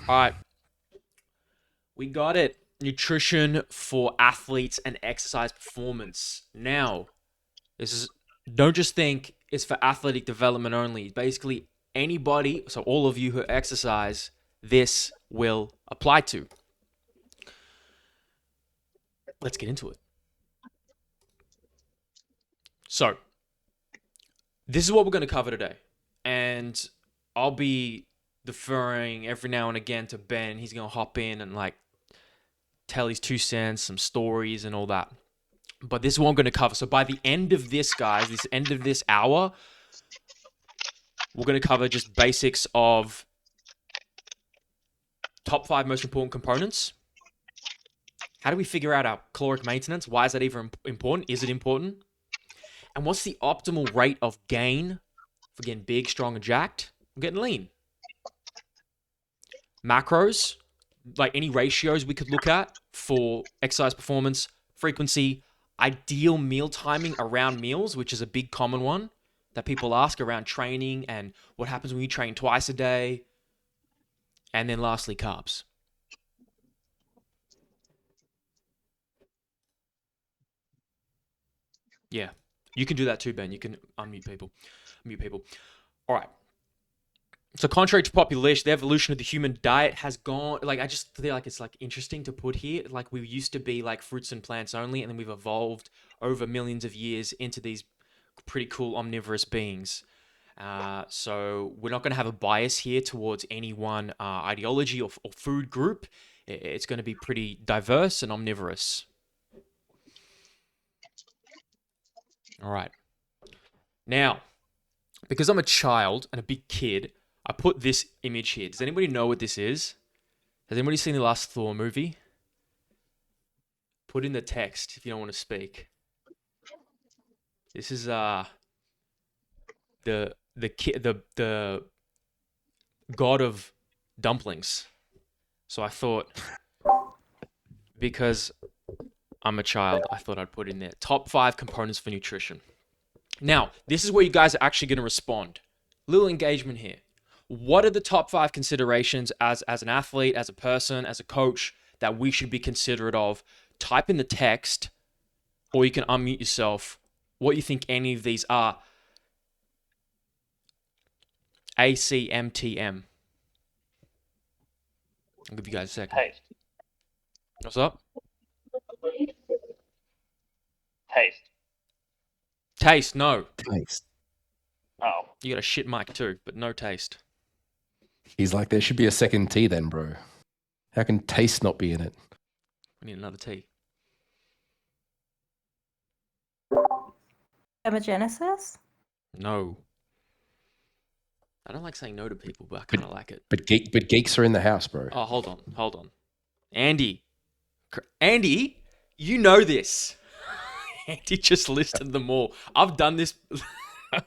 All right, we got it. Nutrition for athletes and exercise performance. Now, this is don't just think it's for athletic development only. Basically, anybody, so all of you who exercise, this will apply to. Let's get into it. So, this is what we're going to cover today. And I'll be deferring every now and again to Ben. He's going to hop in and like tell his 2 cents, some stories, and all that. But this is what I'm going to cover. So by the end of this, guys, this end of this hour, we're going to cover just basics of top 5 most important components. How do we figure out our caloric maintenance? Why is that even important? Is it important? And what's the optimal rate of gain for getting big, strong, and jacked? I'm getting lean. Macros, like any ratios we could look at for exercise performance, frequency, ideal meal timing around meals, which is a big common one that people ask around training and what happens when you train twice a day. And then lastly, carbs. Yeah, you can do that too, Ben. You can unmute people. Mute people. All right. So contrary to population, the evolution of the human diet has gone, like, I just feel like it's like interesting to put here. Like, we used to be like fruits and plants only, and then we've evolved over millions of years into these pretty cool omnivorous beings. So we're not going to have a bias here towards any one ideology or food group. It's going to be pretty diverse and omnivorous. All right. Now, because I'm a child and a big kid, I put this image here. Does anybody know what this is? Has anybody seen the last Thor movie? Put in the text if you don't want to speak. This is the god of dumplings. So I thought, because I'm a child, I thought I'd put in there top 5 components for nutrition. Now, this is where you guys are actually going to respond. Little engagement here. What are the top 5 considerations as an athlete, as a person, as a coach that we should be considerate of? Type in the text, or you can unmute yourself, what you think any of these are. ACMTM. I'll give you guys a second. Taste. What's up? Taste. Taste, no. Taste. Oh. You got a shit mic too, but no taste. He's like, there should be a second T then, bro. How can taste not be in it? We need another T. Thermogenesis? No. I don't like saying no to people, but I kind of like it. But geeks are in the house, bro. Oh, hold on. Andy, you know this. Andy just listed them all. I've done this. Yeah,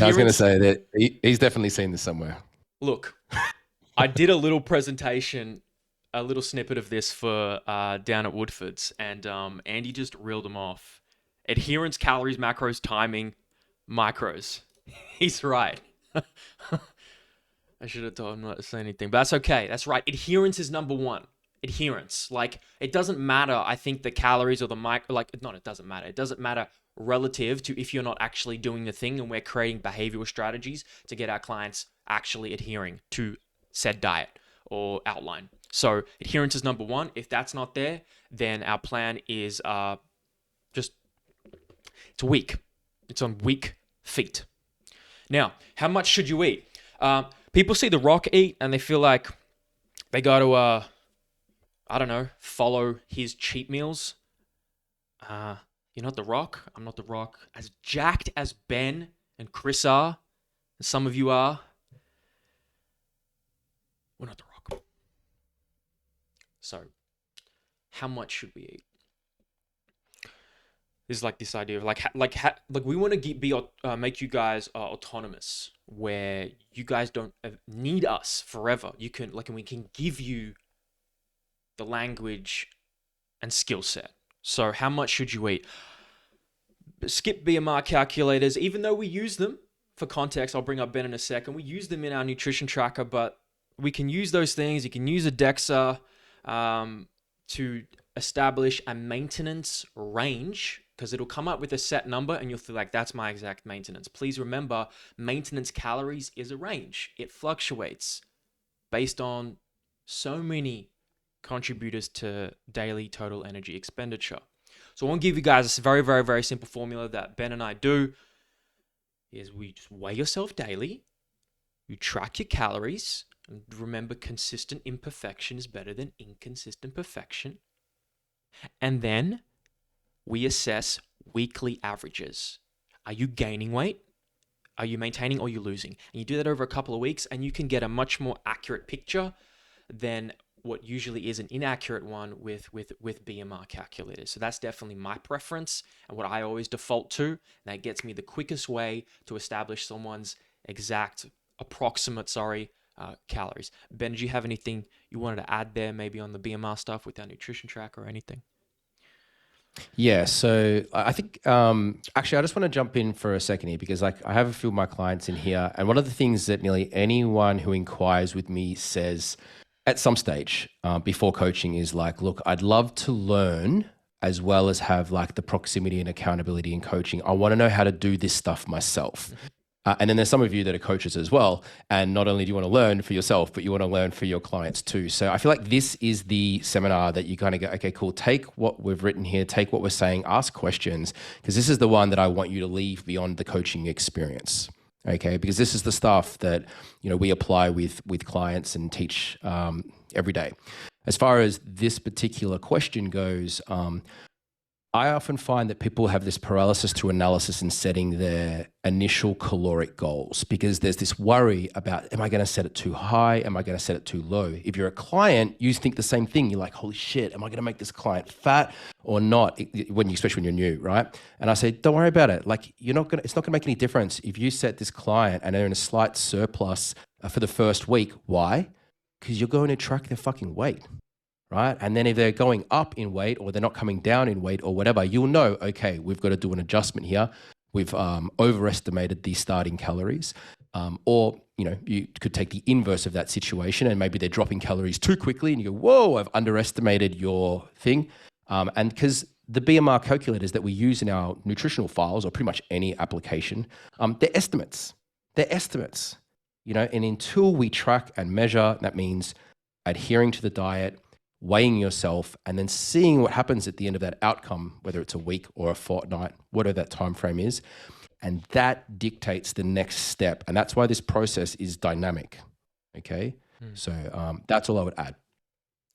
I was going to say that he's definitely seen this somewhere. Look, I did a little presentation, a little snippet of this for down at Woodford's, and Andy just reeled them off. Adherence, calories, macros, timing, micros. He's right. I should have told him not to say anything, but that's okay. That's right. Adherence is number 1. Adherence. Like, it doesn't matter, I think, the calories or the it doesn't matter. It doesn't matter relative to if you're not actually doing the thing, and we're creating behavioral strategies to get our clients actually adhering to said diet or outline. So adherence is number 1. If that's not there, then our plan is it's weak. It's on weak feet. Now, how much should you eat? People see The Rock eat and they feel like they got to, I don't know, follow his cheat meals. You're not The Rock. I'm not The Rock. As jacked as Ben and Chris are, and some of you are, we're not The Rock. So, how much should we eat? Is like this idea of like we want to make you guys autonomous, where you guys don't need us forever. You can and we can give you the language and skill set. So how much should you eat? Skip BMR calculators, even though we use them for context. I'll bring up Ben in a second. We use them in our nutrition tracker, but we can use those things. You can use a DEXA to establish a maintenance range, because it'll come up with a set number and you'll feel like that's my exact maintenance. Please remember, maintenance calories is a range. It fluctuates based on so many contributors to daily total energy expenditure. So I want to give you guys a very, very, very simple formula that Ben and I do is we just weigh yourself daily, you track your calories, and remember, consistent imperfection is better than inconsistent perfection. And then we assess weekly averages. Are you gaining weight? Are you maintaining, or are you losing? And you do that over a couple of weeks and you can get a much more accurate picture than what usually is an inaccurate one with BMR calculators. So that's definitely my preference and what I always default to. And that gets me the quickest way to establish someone's exact, approximate, calories. Ben, did you have anything you wanted to add there, maybe on the BMR stuff with our nutrition track or anything? Yeah, so I think actually I just want to jump in for a second here because like I have a few of my clients in here, and one of the things that nearly anyone who inquires with me says at some stage before coaching is like, look, I'd love to learn as well as have like the proximity and accountability in coaching. I want to know how to do this stuff myself. And then there's some of you that are coaches as well. And not only do you want to learn for yourself, but you want to learn for your clients too. So I feel like this is the seminar that you kind of go, okay, cool. Take what we've written here, take what we're saying, ask questions, because this is the one that I want you to leave beyond the coaching experience. Okay, because this is the stuff that, you know, we apply with clients and teach every day. As far as this particular question goes, I often find that people have this paralysis to analysis in setting their initial caloric goals because there's this worry about, am I going to set it too high? Am I going to set it too low? If you're a client, you think the same thing. You're like, holy shit, am I going to make this client fat or not? Especially when you're new, right? And I say, don't worry about it. Like it's not going to make any difference if you set this client and they're in a slight surplus for the first week. Why? Because you're going to track their fucking weight. Right. And then if they're going up in weight or they're not coming down in weight or whatever, you'll know, okay, we've got to do an adjustment here. We've overestimated the starting calories. Or, you know, you could take the inverse of that situation and maybe they're dropping calories too quickly and you go, whoa, I've underestimated your thing. And because the BMR calculators that we use in our nutritional files or pretty much any application, they're estimates. They're estimates, you know, and until we track and measure, that means adhering to the diet, weighing yourself, and then seeing what happens at the end of that outcome, whether it's a week or a fortnight, whatever that time frame is. And that dictates the next step. And that's why this process is dynamic. Okay. So that's all I would add.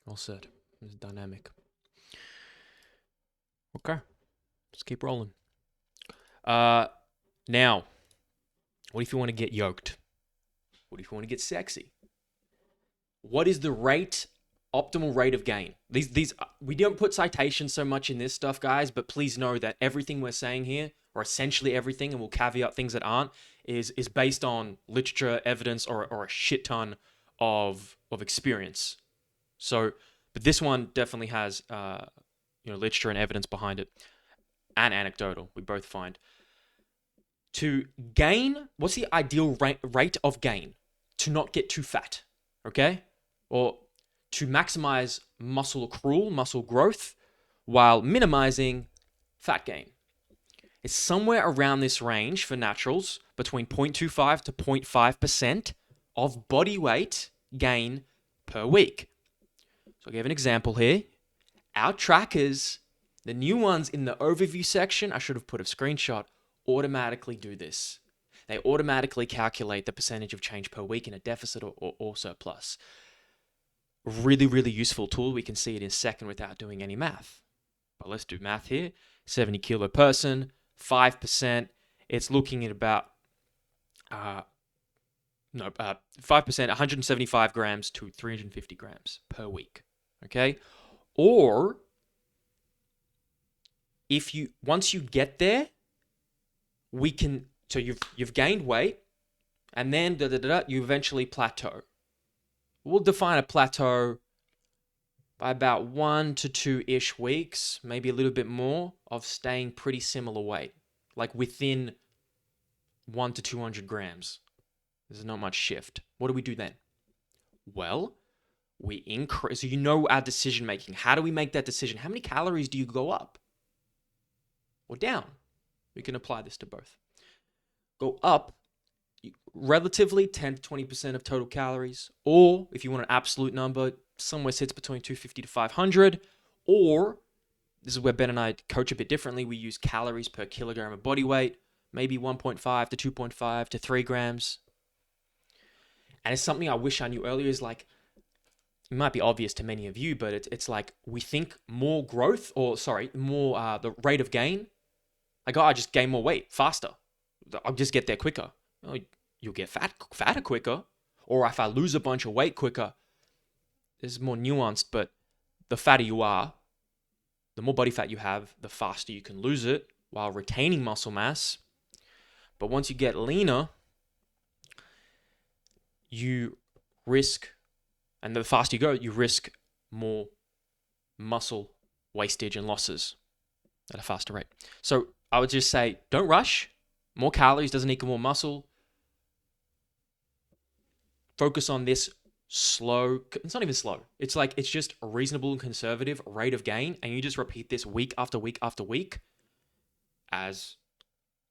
Well said. It's dynamic. Okay. Let's keep rolling. Now, what if you want to get yoked? What if you want to get sexy? What is the optimal rate of gain? These we don't put citations so much in this stuff, guys, but please know that everything we're saying here, or essentially everything, and we'll caveat things that aren't, is based on literature, evidence, or a shit ton of experience. So, but this one definitely has literature and evidence behind it, and anecdotal. We both find to gain. What's the ideal rate of gain? To not get too fat, okay, or to maximize muscle accrual, muscle growth, while minimizing fat gain. It's somewhere around this range for naturals, between 0.25 to 0.5% of body weight gain per week. So I'll give an example here. Our trackers, the new ones in the overview section, I should have put a screenshot, automatically do this. They automatically calculate the percentage of change per week in a deficit or surplus. Really, really useful tool. We can see it in a second without doing any math. But let's do math here. 70 kilo person, 5%. It's looking at about 5%, 175 grams to 350 grams per week. Okay? Or once you get there, so you've gained weight, and then you eventually plateau. We'll define a plateau by about 1 to 2-ish weeks, maybe a little bit more, of staying pretty similar weight, like within 1 to 200 grams. There's not much shift. What do we do then? Well, we increase, so you know our decision making. How do we make that decision? How many calories do you go up or down? We can apply this to both. Go up relatively 10 to 20% of total calories, or if you want an absolute number, somewhere sits between 250 to 500, or this is where Ben and I coach a bit differently. We use calories per kilogram of body weight, maybe 1.5 to 2.5 to 3 grams. And it's something I wish I knew earlier is like, it might be obvious to many of you, but it's like we think more growth, or sorry, more the rate of gain. Like, oh, I just gain more weight faster. I'll just get there quicker. Oh, you'll get fatter quicker. Or if I lose a bunch of weight quicker, this is more nuanced, but the fatter you are, the more body fat you have, the faster you can lose it while retaining muscle mass. But once you get leaner, you risk, and the faster you go, you risk more muscle wastage and losses at a faster rate. So I would just say, don't rush. More calories doesn't equal more muscle. Focus on this slow. It's not even slow. It's like, it's just a reasonable and conservative rate of gain. And you just repeat this week after week after week, as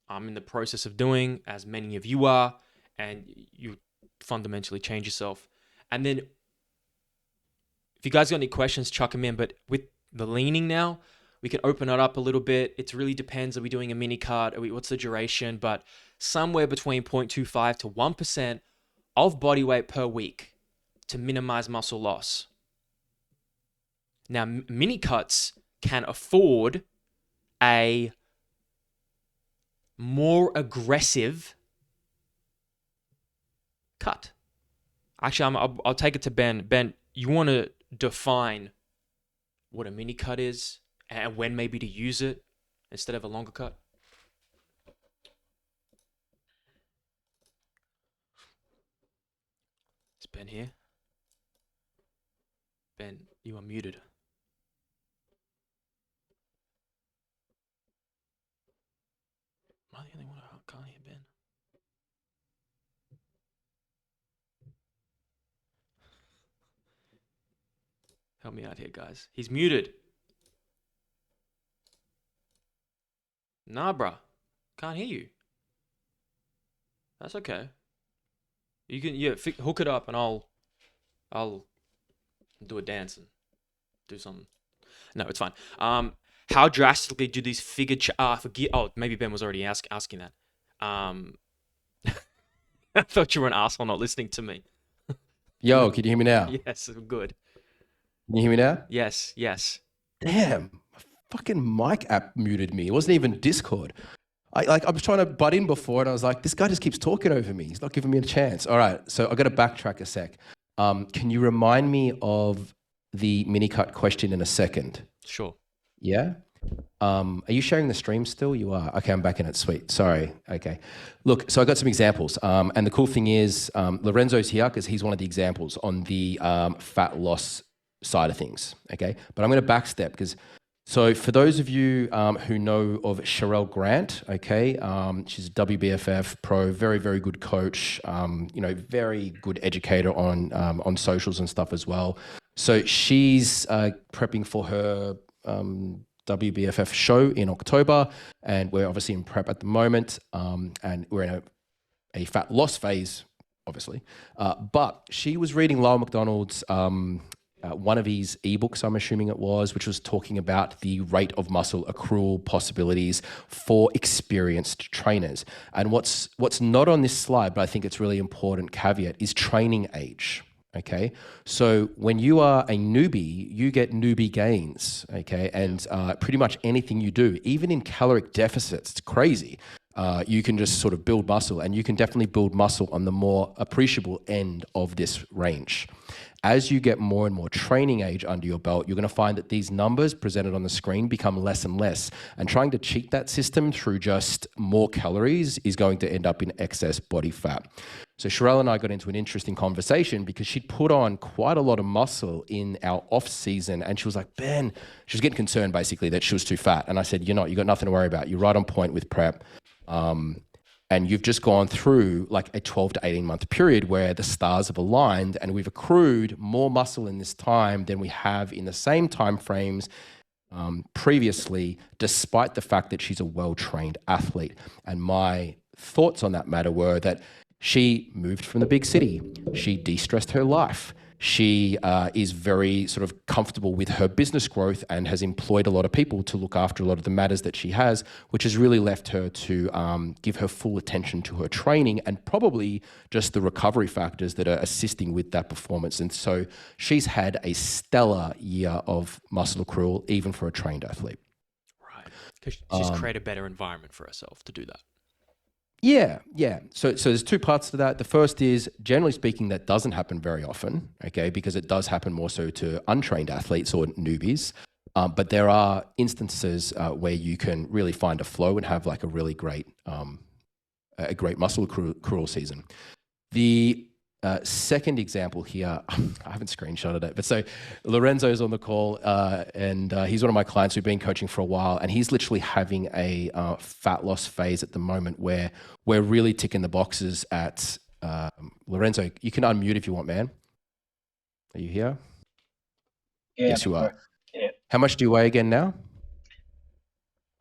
I'm in the process of doing, as many of you are, and you fundamentally change yourself. And then if you guys got any questions, chuck them in. But with the leaning now, we can open it up a little bit. It really depends. Are we doing a mini cut? What's the duration? But somewhere between 0.25 to 1% of body weight per week to minimize muscle loss. Now, mini cuts can afford a more aggressive cut. Actually, I'll take it to Ben. Ben, you want to define what a mini cut is and when maybe to use it instead of a longer cut? Is Ben here? Ben, you are muted. Am I the only one who can't hear Ben? Help me out here, guys. He's muted. Nah, bruh. Can't hear you. That's okay. You can hook it up and I'll do a dance and do something. No, it's fine. How drastically do these maybe Ben was already asking that. I thought you were an asshole not listening to me. Yo, can you hear me now? Yes, good. Can you hear me now? Yes. Damn, my fucking mic app muted me. It wasn't even Discord. I was trying to butt in before and I was like, this guy just keeps talking over me. He's not giving me a chance. All right, so I've got to backtrack a sec. Can you remind me of the mini cut question in a second? Sure. Yeah? Are you sharing the stream still? You are. Okay, I'm back in it. Sweet. Sorry. Okay. Look, so I got some examples. And the cool thing is Lorenzo's here because he's one of the examples on the fat loss side of things. Okay. But I'm going to backstep because, so for those of you who know of Sherelle Grant, okay, she's a WBFF pro, very, very good coach, very good educator on socials and stuff as well. So she's prepping for her WBFF show in October, and we're obviously in prep at the moment, and we're in a fat loss phase, obviously. But she was reading Lyle McDonald's, one of his ebooks, I'm assuming it was, which was talking about the rate of muscle accrual possibilities for experienced trainers. And what's not on this slide, but I think it's really important caveat, is training age. Okay, so when you are a newbie, you get newbie gains. Okay, and pretty much anything you do, even in caloric deficits, it's crazy. You can just sort of build muscle, and you can definitely build muscle on the more appreciable end of this range. As you get more and more training age under your belt, you're going to find that these numbers presented on the screen become less and less. And trying to cheat that system through just more calories is going to end up in excess body fat. So Sherelle and I got into an interesting conversation because she'd put on quite a lot of muscle in our off season. And she was like, Ben, she was getting concerned basically that she was too fat. And I said, you're not, you got nothing to worry about. You're right on point with prep. And you've just gone through like a 12 to 18 month period where the stars have aligned and we've accrued more muscle in this time than we have in the same time frames previously, despite the fact that she's a well-trained athlete. And my thoughts on that matter were that she moved from the big city. She de-stressed her life. She is very sort of comfortable with her business growth and has employed a lot of people to look after a lot of the matters that she has, which has really left her to give her full attention to her training and probably just the recovery factors that are assisting with that performance. And so she's had a stellar year of muscle accrual, even for a trained athlete. Right. Because she's created a better environment for herself to do that. Yeah. So there's two parts to that. The first is, generally speaking, that doesn't happen very often, okay, because it does happen more so to untrained athletes or newbies. But there are instances where you can really find a flow and have like a really great, a great muscle accrual season. The second example here, I haven't screenshotted it, but so Lorenzo's on the call and he's one of my clients who've been coaching for a while, and he's literally having a fat loss phase at the moment where we're really ticking the boxes at Lorenzo. You can unmute if you want, man. Are you here? Yeah, yes, you are. Yeah. How much do you weigh again now?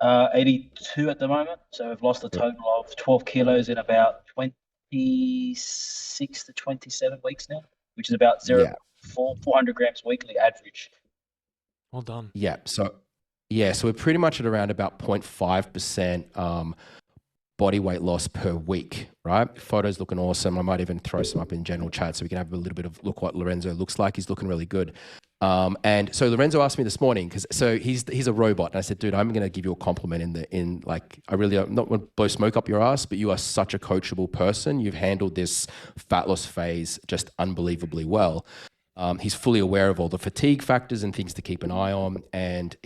82 at the moment. So we've lost a total of 12 kilos in about 26 to 27 weeks now, which is about 400 grams weekly average. Well done. Yeah. So we're pretty much at around about 0.5% body weight loss per week, right? Photos looking awesome. I might even throw some up in general chat so we can have a little bit of look what Lorenzo looks like. He's looking really good. And so Lorenzo asked me this morning, because so he's a robot, and I said, dude, I'm going to give you a compliment in like, I really am not want to blow smoke up your ass, but you are such a coachable person. You've handled this fat loss phase just unbelievably well. He's fully aware of all the fatigue factors and things to keep an eye on. And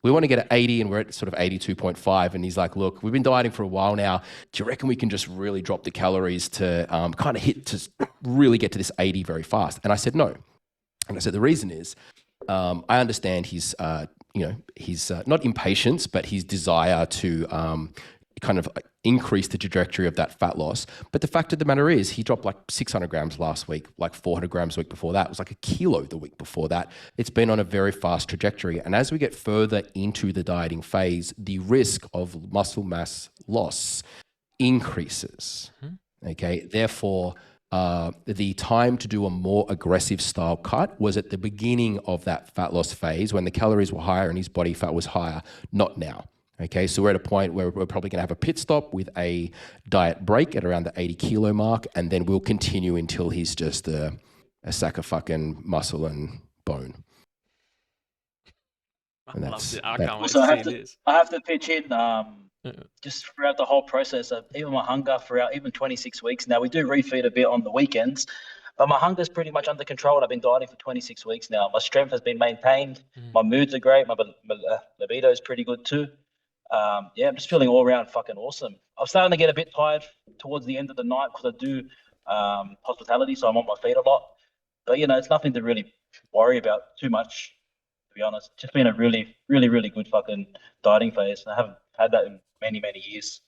we want to get at 80 and we're at sort of 82.5. And he's like, look, we've been dieting for a while now. Do you reckon we can just really drop the calories to kind of hit to really get to this 80 very fast? And I said, no. And I said, the reason is, I understand his not impatience, but his desire to kind of increase the trajectory of that fat loss. But the fact of the matter is, he dropped like 600 grams last week, like 400 grams the week before that. It was like a kilo the week before that. It's been on a very fast trajectory. And as we get further into the dieting phase, the risk of muscle mass loss increases. Okay, therefore, the time to do a more aggressive style cut was at the beginning of that fat loss phase when the calories were higher and his body fat was higher, not now. Okay, so we're at a point where we're probably going to have a pit stop with a diet break at around the 80 kilo mark, and then we'll continue until he's just a sack of fucking muscle and bone. And I can't wait to see this. I have to pitch in just throughout the whole process of even my hunger throughout even 26 weeks. Now, we do refeed a bit on the weekends, but my hunger is pretty much under control. I've been dieting for 26 weeks now. My strength has been maintained. My moods are great. My libido is pretty good too. I'm just feeling all around fucking awesome. I'm starting to get a bit tired towards the end of the night because I do hospitality, so I'm on my feet a lot. But, it's nothing to really worry about too much, to be honest. It's just been a really, really, really good fucking dieting phase. I haven't had that in many, many years.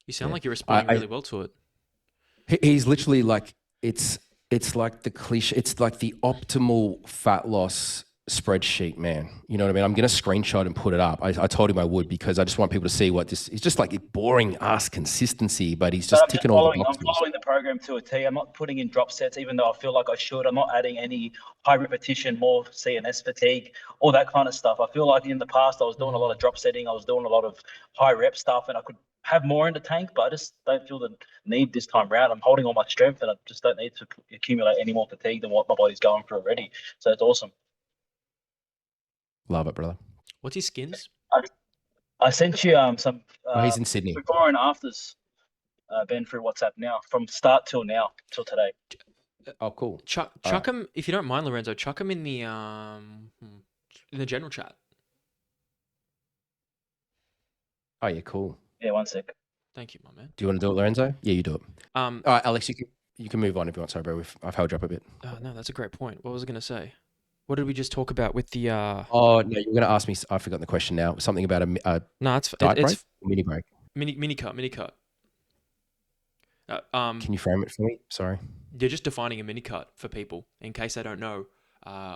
You sound like you're responding really well to it. He's literally like, it's like the cliche, it's like the optimal fat loss spreadsheet, man. You know what I mean? I'm going to screenshot and put it up. I told him I would because I just want people to see what this is. Just like boring ass consistency, but he's just ticking all the boxes. I'm following the program to a T. I'm not putting in drop sets, even though I feel like I should. I'm not adding any high repetition, more CNS fatigue, all that kind of stuff. I feel like in the past I was doing a lot of drop setting. I was doing a lot of high rep stuff, and I could have more in the tank, but I just don't feel the need this time around. I'm holding all my strength, and I just don't need to accumulate any more fatigue than what my body's going through already. So it's awesome. Love it, brother. What's his skins? I sent you some. He's in Sydney. Before and afters, Ben, through WhatsApp now, from start till now, till today. Oh, cool. Chuck him, if you don't mind, Lorenzo. Chuck him in the general chat. Oh yeah, cool. Yeah, one sec. Thank you, my man. Do you want to do it, Lorenzo? Yeah, you do it. All right, Alex, you can move on if you want. Sorry, bro. I've held you up a bit. No, that's a great point. What was I going to say? What did we just talk about with the? Oh no, you were going to ask me. I've forgotten the question now. Something about a no, it's break? Mini break. Mini cut. Can you frame it for me? Sorry. They're just defining a mini cut for people in case they don't know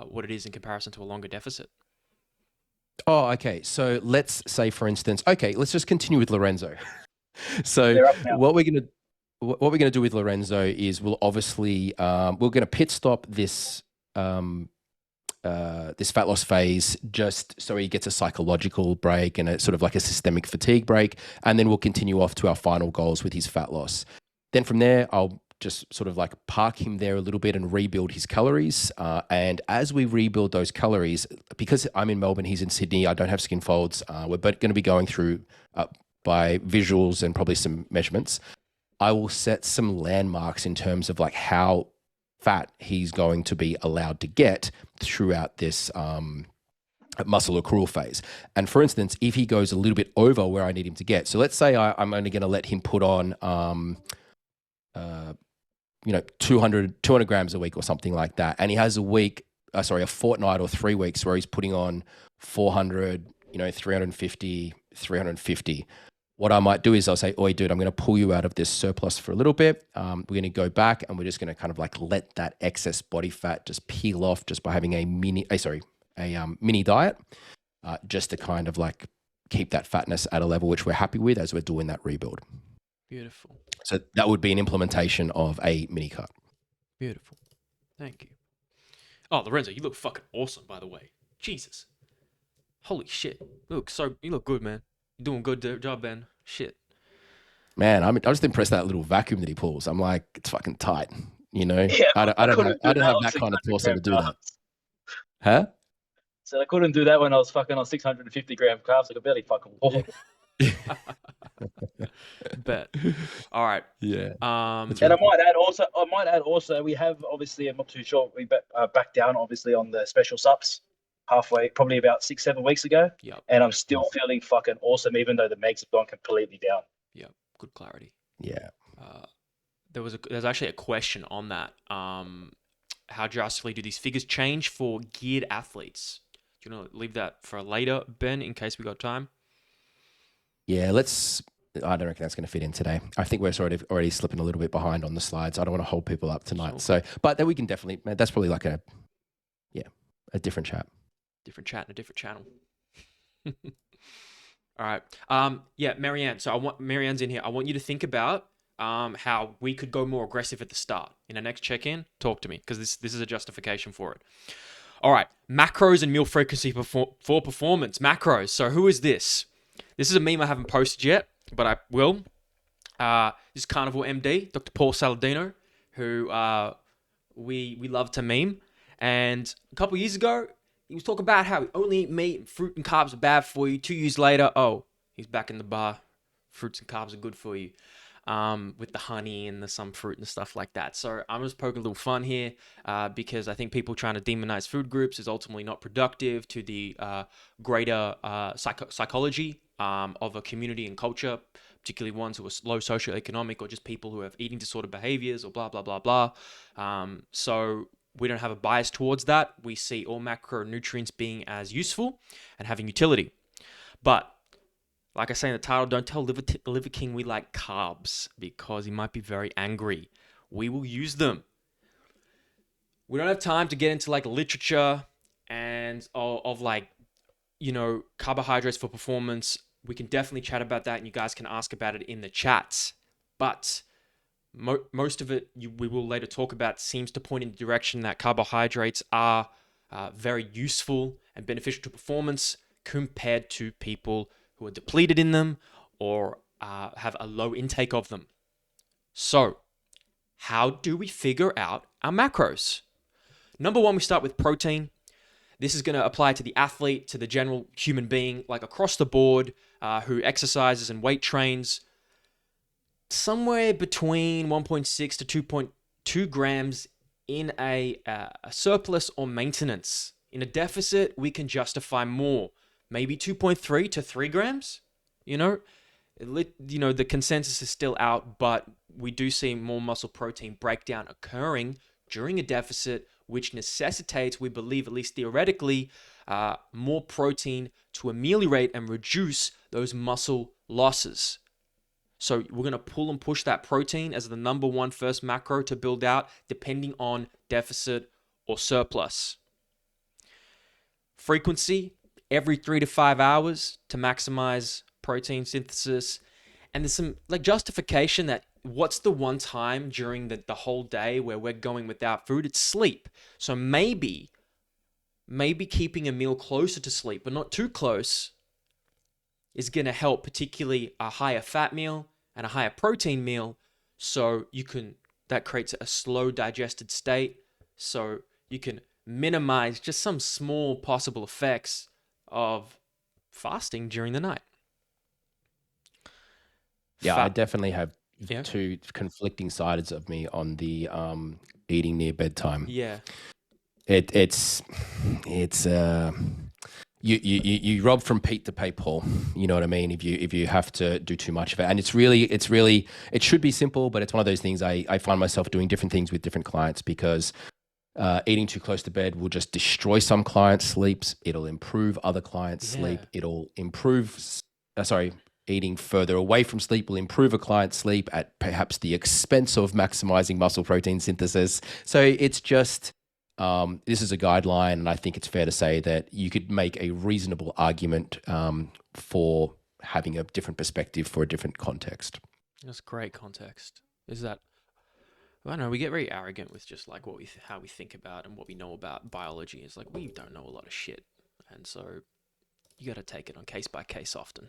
what it is in comparison to a longer deficit. Oh, okay. So let's say, for instance, okay, let's just continue with Lorenzo. So They're up now. what we're gonna do with Lorenzo is we'll obviously we're gonna pit stop this this fat loss phase just so he gets a psychological break and a sort of like a systemic fatigue break, and then we'll continue off to our final goals with his fat loss. Then from there, I'll just sort of like park him there a little bit and rebuild his calories. And as we rebuild those calories, because I'm in Melbourne, he's in Sydney, I don't have skin folds. We're both going to be going through by visuals and probably some measurements. I will set some landmarks in terms of like how fat he's going to be allowed to get throughout this muscle accrual phase. And for instance, if he goes a little bit over where I need him to get, so let's say I'm only going to let him put on 200 grams a week or something like that. And he has a fortnight or 3 weeks where he's putting on 400, 350, 350. What I might do is I'll say, oi, dude, I'm going to pull you out of this surplus for a little bit. We're going to go back and we're just going to kind of like let that excess body fat just peel off just by having a mini diet, just to kind of like keep that fatness at a level which we're happy with as we're doing that rebuild. Beautiful. So that would be an implementation of a mini cut. Beautiful. Thank you. Oh, Lorenzo, you look fucking awesome, by the way. Jesus. Holy shit. You look good, man. You're doing a good job, Ben. Shit. Man, I'm just impressed with that little vacuum that he pulls. I'm like, it's fucking tight. Yeah, I don't have that kind of torso to do that. Huh? So I couldn't do that when I was fucking on 650 gram carbs. I could barely fucking walk. Bet. All right. Yeah. And I might add also, we have obviously, I'm not too sure, we backed down obviously on the special subs halfway, probably about 6-7 weeks ago. Yep. And I'm still feeling fucking awesome, even though the megs have gone completely down. Yep. Good clarity. Yeah. There's actually a question on that. How drastically do these figures change for geared athletes? Do you want to leave that for later, Ben, in case we got time? Yeah, I don't reckon that's going to fit in today. I think we're sort of already slipping a little bit behind on the slides. I don't want to hold people up tonight. Sure. But then we can definitely, that's probably like a different chat. Different chat and a different channel. All right. Marianne. So Marianne's in here. I want you to think about how we could go more aggressive at the start. In our next check-in, talk to me, because this is a justification for it. All right. Macros and meal frequency for performance. Macros. So who is this? This is a meme I haven't posted yet, but I will. This is Carnivore MD, Dr. Paul Saladino, who we love to meme. And a couple years ago, he was talking about how only eat meat and fruit and carbs are bad for you. 2 years later, he's back in the bar. Fruits and carbs are good for you. With the honey and the some fruit and stuff like that. So I'm just poking a little fun here because I think people trying to demonize food groups is ultimately not productive to the greater psychology of a community and culture, particularly ones who are low socioeconomic or just people who have eating disorder behaviors or blah, blah, blah, blah. So we don't have a bias towards that. We see all macronutrients being as useful and having utility. But like I say in the title, don't tell Liver King we like carbs because he might be very angry. We will use them. We don't have time to get into like literature and of like, carbohydrates for performance. We can definitely chat about that and you guys can ask about it in the chats. But most of it we will later talk about seems to point in the direction that carbohydrates are very useful and beneficial to performance compared to people who are depleted in them or have a low intake of them. So, how do we figure out our macros? Number one, we start with protein. This is going to apply to the athlete, to the general human being, like across the board, who exercises and weight trains. Somewhere between 1.6 to 2.2 grams in a surplus or maintenance. In a deficit, we can justify more. Maybe 2.3 to 3 grams, the consensus is still out, but we do see more muscle protein breakdown occurring during a deficit, which necessitates, we believe, at least theoretically, more protein to ameliorate and reduce those muscle losses. So we're going to pull and push that protein as the number one first macro to build out, depending on deficit or surplus. Frequency, every 3 to 5 hours to maximize protein synthesis. And there's some like justification that what's the one time during the whole day where we're going without food? It's sleep. So maybe keeping a meal closer to sleep, but not too close, is going to help, particularly a higher fat meal and a higher protein meal. So that creates a slow digested state. So you can minimize just some small possible effects of fasting during the night. Yeah, I definitely have Yeah. two conflicting sides of me on the eating near bedtime. Yeah. It's you rob from Pete to pay Paul. You know what I mean? If you have to do too much of it, and it should be simple, but it's one of those things I find myself doing different things with different clients because eating too close to bed will just destroy some clients' sleeps. It'll improve other clients' sleep. It'll improve. Eating further away from sleep will improve a client's sleep at perhaps the expense of maximizing muscle protein synthesis. So it's just. This is a guideline, and I think it's fair to say that you could make a reasonable argument for having a different perspective for a different context. That's great context. Is that, I don't know, we get very arrogant with just like how we think about and what we know about biology. It's like we don't know a lot of shit, and so you got to take it on case by case often.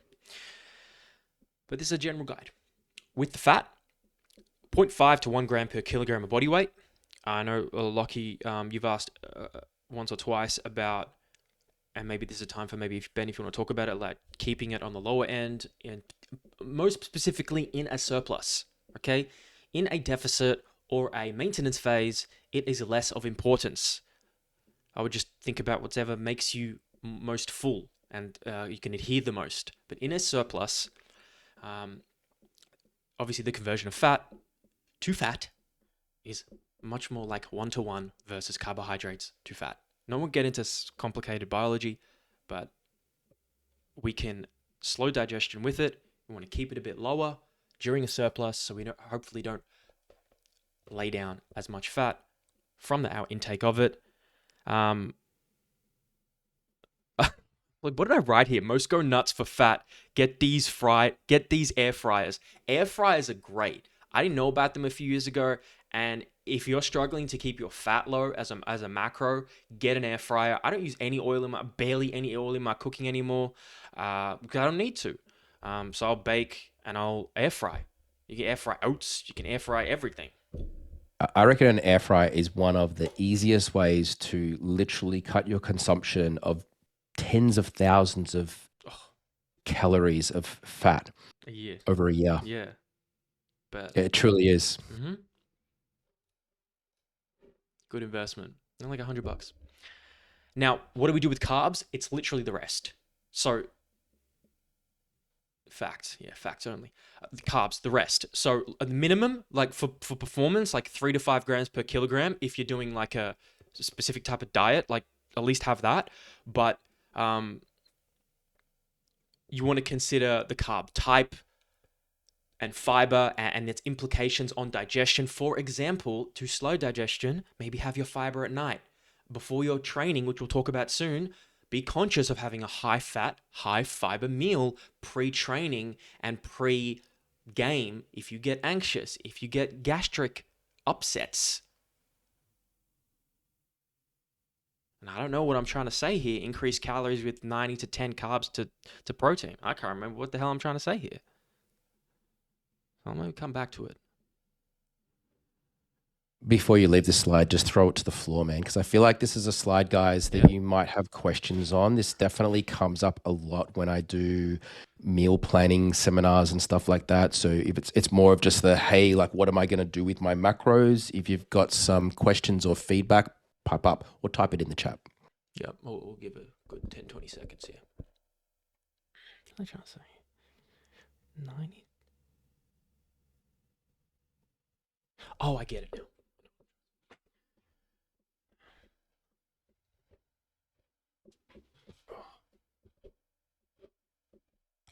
But this is a general guide. With the fat, 0.5 to 1 gram per kilogram of body weight. I know, Lockie, you've asked once or twice about, and maybe this is a time for maybe Ben, if you want to talk about it, like keeping it on the lower end, and most specifically in a surplus, okay? In a deficit or a maintenance phase, it is less of importance. I would just think about whatever makes you most full and you can adhere the most. But in a surplus, obviously the conversion of fat to fat is much more like 1-to-1 versus carbohydrates to fat. No one get into complicated biology, but we can slow digestion with it. We want to keep it a bit lower during a surplus so we hopefully don't lay down as much fat from our intake of it. Like, what did I write here? Most go nuts for fat. Get these air fryers. Air fryers are great. I didn't know about them a few years ago, and if you're struggling to keep your fat low as a macro, get an air fryer. I don't use barely any oil in my cooking anymore because I don't need to. So I'll bake and I'll air fry. You can air fry oats. You can air fry everything. I reckon an air fryer is one of the easiest ways to literally cut your consumption of tens of thousands of calories of fat over a year. Yeah. But it truly is. Mm-hmm. Good investment. Like $100. Now, what do we do with carbs? It's literally the rest. So, facts only. The carbs, the rest. So, the minimum, like for performance, like 3 to 5 grams per kilogram. If you're doing like a specific type of diet, like at least have that. But you want to consider the carb type and fiber and its implications on digestion. For example, to slow digestion, maybe have your fiber at night. Before your training, which we'll talk about soon, be conscious of having a high-fat, high-fiber meal pre-training and pre-game if you get anxious, if you get gastric upsets. And I don't know what I'm trying to say here. Increase calories with 90 to 10 carbs to protein. I can't remember what the hell I'm trying to say here. I'm going to come back to it. Before you leave this slide, just throw it to the floor, man, because I feel like this is a slide, guys, that you might have questions on. This definitely comes up a lot when I do meal planning seminars and stuff like that. So if it's more of just the, hey, like, what am I going to do with my macros? If you've got some questions or feedback, pipe up or type it in the chat. Yeah, we'll give a good 10, 20 seconds here. What am I trying to say? 90. Oh, I get it now.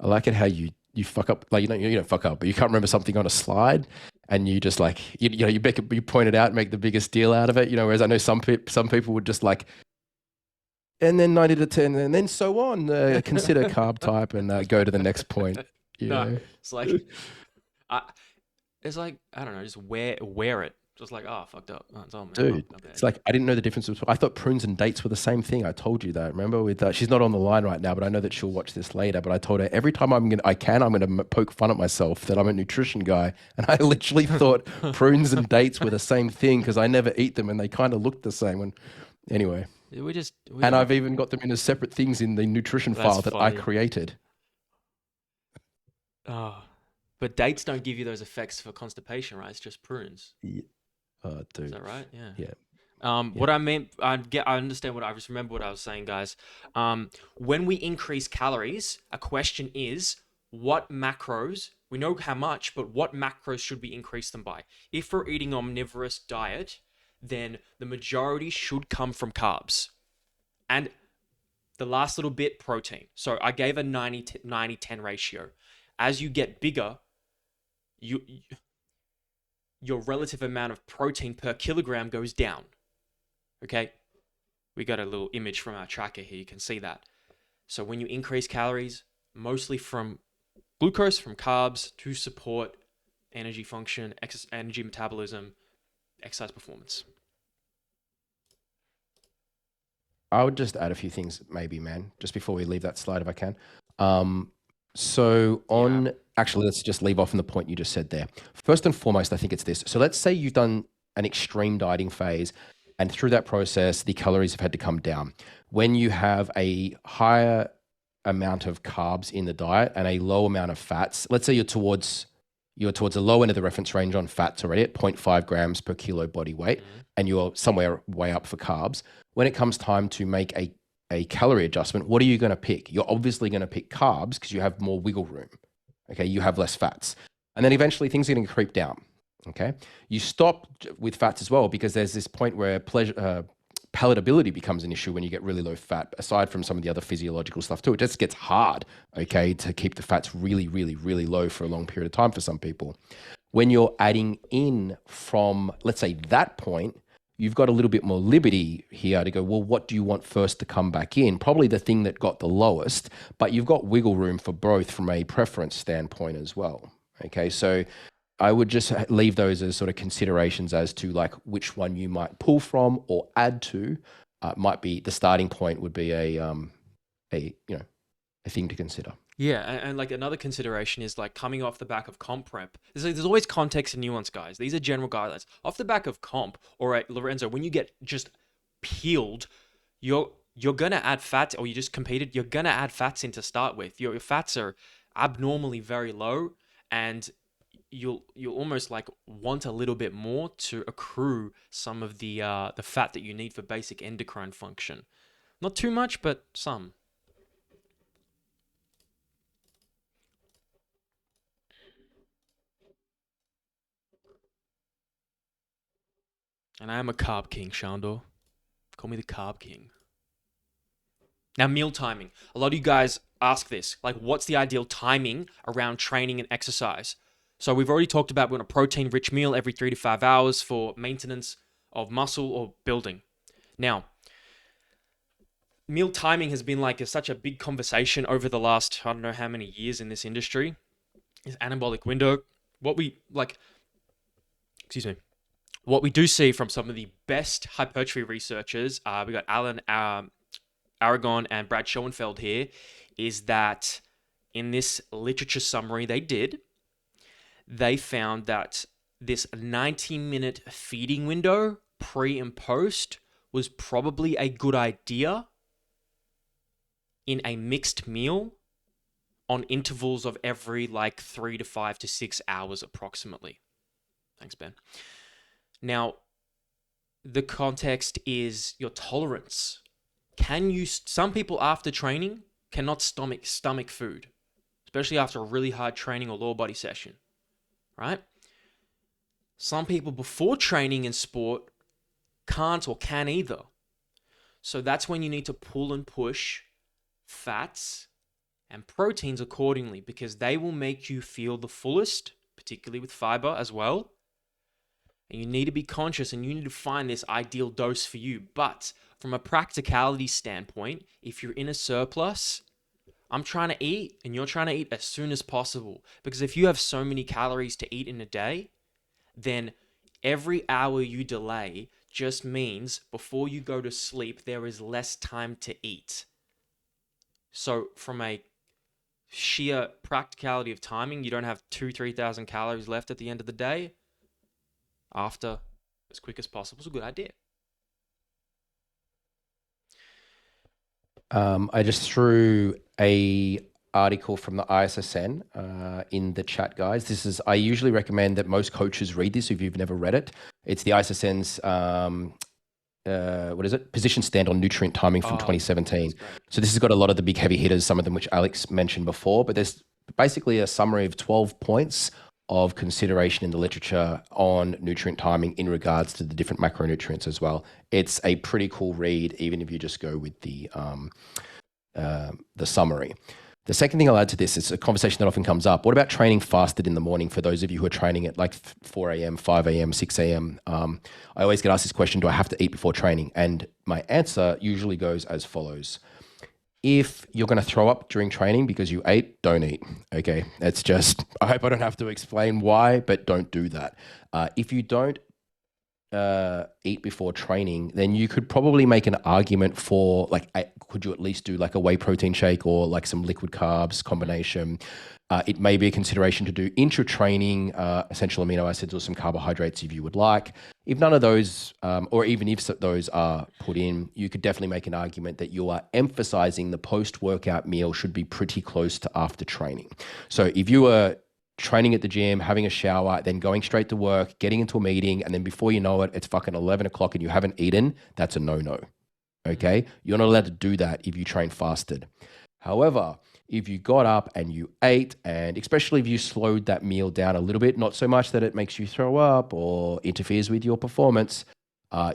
I like it how you you fuck up, like you don't fuck up, but you can't remember something on a slide, and you just like you point it out, make the biggest deal out of it. Whereas I know some people would just like, and then 90 to 10, and then so on. Consider carb type and go to the next point. No, it's like, I, I don't know, just wear it. Just like, oh, fucked up. Oh, it's on, man. Dude, My bad. it's like I didn't know the difference. I thought prunes and dates were the same thing. I told you that. Remember, with she's not on the line right now, but I know that she'll watch this later. But I told her every time I'm gonna poke fun at myself that I'm a nutrition guy, and I literally thought prunes and dates were the same thing because I never eat them and they kind of look the same. Anyway, I've even got them in as separate things in the nutrition file that I created. Oh, but dates don't give you those effects for constipation, right? It's just prunes. Yeah. Dude. Is that right? Yeah. Yeah. What I meant, I understand I just remember what I was saying, guys. When we increase calories, a question is what macros, we know how much, but what macros should we increase them by? If we're eating an omnivorous diet, then the majority should come from carbs. And the last little bit, protein. So I gave a 90-10 ratio. As you get bigger, your relative amount of protein per kilogram goes down. Okay? We got a little image from our tracker here. You can see that. So when you increase calories, mostly from glucose, from carbs, to support energy function, energy metabolism, exercise performance. I would just add a few things, maybe, man, just before we leave that slide, if I can. Actually, let's just leave off on the point you just said there. First and foremost, I think it's this. So let's say you've done an extreme dieting phase, and through that process, the calories have had to come down. When you have a higher amount of carbs in the diet and a low amount of fats, let's say you're towards the low end of the reference range on fats already at 0.5 grams per kilo body weight, and you're somewhere way up for carbs. When it comes time to make a calorie adjustment, what are you going to pick? You're obviously going to pick carbs because you have more wiggle room. Okay, you have less fats. And then eventually things are going to creep down. Okay, you stop with fats as well because there's this point where palatability becomes an issue when you get really low fat, aside from some of the other physiological stuff too. It just gets hard, okay, to keep the fats really, really, really low for a long period of time for some people. When you're adding in from, let's say, that point, you've got a little bit more liberty here to go, well, what do you want first to come back in? Probably the thing that got the lowest, but you've got wiggle room for both from a preference standpoint as well. Okay, so I would just leave those as sort of considerations as to like which one you might pull from or add to. Might be the starting point would be a thing to consider. Yeah, and like another consideration is like coming off the back of comp prep. There's always context and nuance, guys. These are general guidelines. Off the back of comp, all right, Lorenzo, when you get just peeled, you're gonna add fat, or you just competed, you're gonna add fats in to start with. Your fats are abnormally very low, and you'll almost like want a little bit more to accrue some of the fat that you need for basic endocrine function. Not too much, but some. And I am a carb king, Shandor. Call me the carb king. Now, meal timing. A lot of you guys ask this, like, what's the ideal timing around training and exercise? So we've already talked about we want a protein-rich meal every 3 to 5 hours for maintenance of muscle or building. Now, meal timing has been like such a big conversation over the last, I don't know how many years in this industry. Is anabolic window. What we do see from some of the best hypertrophy researchers, we got Alan Aragon and Brad Schoenfeld here, is that in this literature summary they found that this 90-minute feeding window, pre and post, was probably a good idea in a mixed meal on intervals of every like 3 to 5 to 6 hours approximately. Thanks, Ben. Now, the context is your tolerance. Some people after training cannot stomach food, especially after a really hard training or lower body session, right? Some people before training in sport can't or can either. So that's when you need to pull and push fats and proteins accordingly, because they will make you feel the fullest, particularly with fiber as well. And you need to be conscious and you need to find this ideal dose for you. But from a practicality standpoint, if you're in a surplus, I'm trying to eat and you're trying to eat as soon as possible. Because if you have so many calories to eat in a day, then every hour you delay just means before you go to sleep, there is less time to eat. So from a sheer practicality of timing, you don't have 3,000 calories left at the end of the day. After as quick as possible is a good idea. I just threw a article from the ISSN in the chat, guys. I usually recommend that most coaches read this if you've never read it. It's the ISSN's position stand on nutrient timing from 2017. So this has got a lot of the big heavy hitters, some of them which Alex mentioned before, but there's basically a summary of 12 points of consideration in the literature on nutrient timing in regards to the different macronutrients as well. It's a pretty cool read, even if you just go with the summary. The second thing I'll add to this is a conversation that often comes up. What about training fasted in the morning for those of you who are training at like 4 a.m., 5 a.m., 6 a.m.? I always get asked this question, do I have to eat before training? And my answer usually goes as follows. If you're going to throw up during training because you ate, don't eat. Okay. It's just, I hope I don't have to explain why, but don't do that. If you don't eat before training, then you could probably make an argument for could you at least do like a whey protein shake or like some liquid carbs combination? It may be a consideration to do intra-training essential amino acids or some carbohydrates if you would like. If none of those, or even if those are put in, you could definitely make an argument that you are emphasizing the post-workout meal should be pretty close to after training. So if you are training at the gym, having a shower, then going straight to work, getting into a meeting, and then before you know it, it's fucking 11 o'clock and you haven't eaten, that's a no-no. Okay? You're not allowed to do that if you train fasted. However, if you got up and you ate, and especially if you slowed that meal down a little bit, not so much that it makes you throw up or interferes with your performance,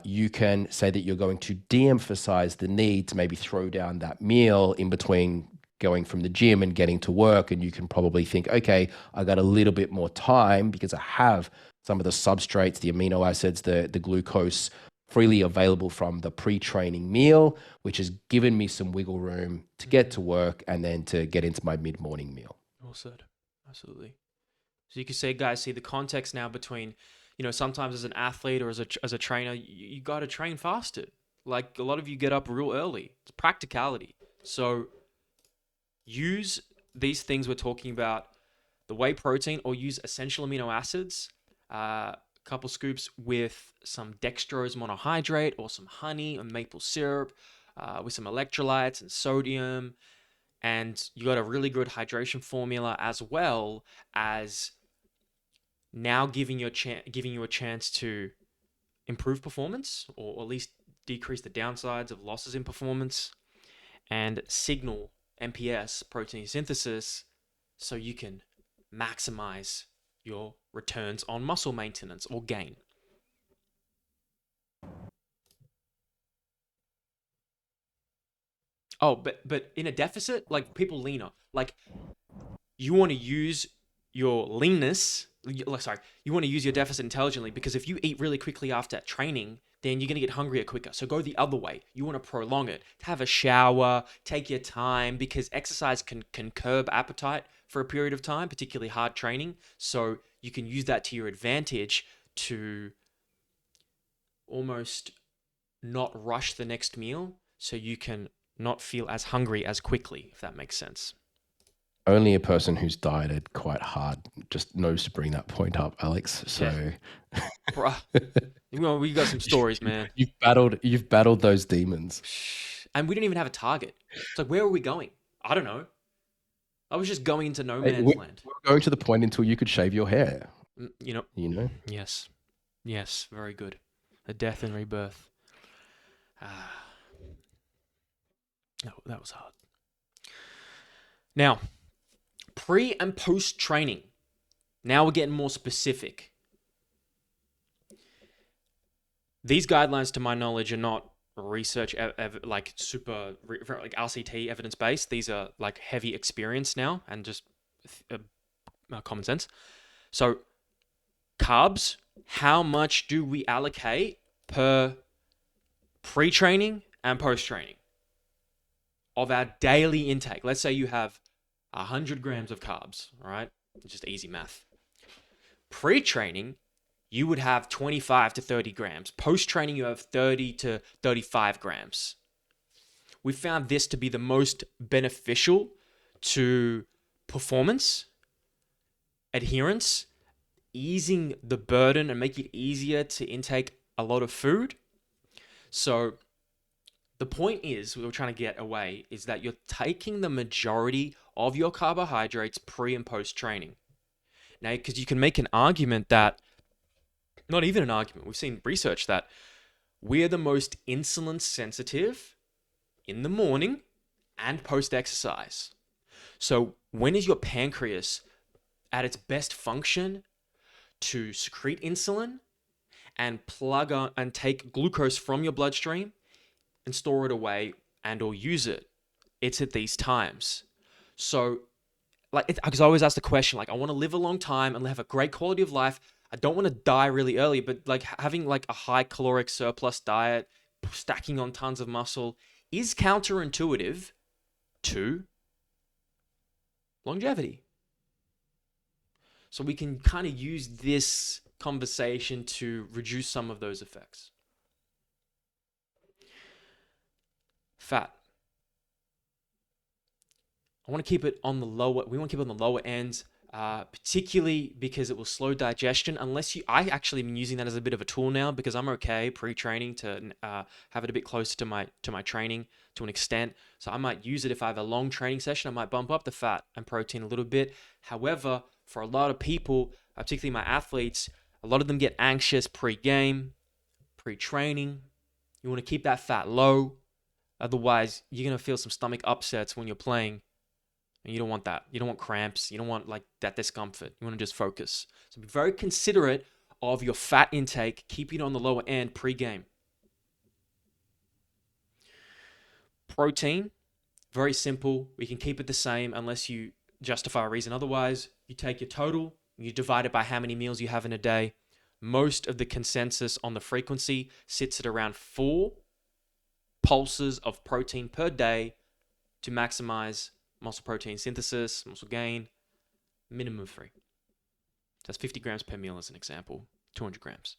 you can say that you're going to de-emphasize the need to maybe throw down that meal in between going from the gym and getting to work. And you can probably think, okay, I got a little bit more time because I have some of the substrates, the amino acids, the glucose freely available from the pre-training meal, which has given me some wiggle room to get to work and then to get into my mid-morning meal. Well said. Absolutely. So you could say, guys, see the context now between, sometimes as an athlete or as a trainer, you got to train fasted. Like a lot of you get up real early. It's practicality. So use these things we're talking about, the whey protein, or use essential amino acids, couple scoops with some dextrose monohydrate or some honey or maple syrup with some electrolytes and sodium. And you got a really good hydration formula, as well as now giving you a chance to improve performance, or at least decrease the downsides of losses in performance, and signal MPS, protein synthesis, so you can maximize your returns on muscle maintenance or gain. Oh, but in a deficit, like people leaner, like you want to use your leanness. You want to use your deficit intelligently, because if you eat really quickly after training, then you're going to get hungrier quicker. So go the other way. You want to prolong it. Have a shower, take your time, because exercise can curb appetite for a period of time, particularly hard training. So you can use that to your advantage to almost not rush the next meal, so you can not feel as hungry as quickly, if that makes sense. Only a person who's dieted quite hard just knows to bring that point up, Alex. So, bruh, we got some stories, man. You've battled those demons, and we didn't even have a target. It's like, where are we going? I don't know. I was just going into no man's land. We're going to the point until you could shave your hair. You know. Yes, very good. A death and rebirth. That was hard. Now, pre and post training. Now we're getting more specific. These guidelines, to my knowledge, are not research, like like RCT evidence based. These are like heavy experience now and just common sense. So carbs, how much do we allocate per pre-training and post-training of our daily intake? Let's say you have 100 grams of carbs, all right? Just easy math. Pre-training, you would have 25 to 30 grams. Post-training, you have 30 to 35 grams. We found this to be the most beneficial to performance, adherence, easing the burden and make it easier to intake a lot of food. So the point is, we were trying to get away, is that you're taking the majority of your carbohydrates pre and post training. Now, because you can make an argument that, not even an argument, we've seen research that we're the most insulin sensitive in the morning and post exercise. So when is your pancreas at its best function to secrete insulin and plug on and take glucose from your bloodstream and store it away and or use it? It's at these times. So because I always ask the question, like, I want to live a long time and have a great quality of life. I don't want to die really early, but like having like a high caloric surplus diet, stacking on tons of muscle is counterintuitive to longevity. So we can kind of use this conversation to reduce some of those effects. Fat. We want to keep it on the lower ends, particularly because it will slow digestion. I actually am using that as a bit of a tool now because I'm okay pre-training to have it a bit closer to my training to an extent. So I might use it if I have a long training session. I might bump up the fat and protein a little bit. However, for a lot of people, particularly my athletes, a lot of them get anxious pre-game, pre-training. You want to keep that fat low. Otherwise, you're going to feel some stomach upsets when you're playing. And you don't want that. You don't want cramps. You don't want like that discomfort. You want to just focus. So be very considerate of your fat intake. Keep it on the lower end pre-game. Protein, very simple. We can keep it the same unless you justify a reason. Otherwise, you take your total, you divide it by how many meals you have in a day. Most of the consensus on the frequency sits at around 4 pulses of protein per day to maximize muscle protein synthesis, muscle gain, minimum of 3. That's 50 grams per meal as an example, 200 grams.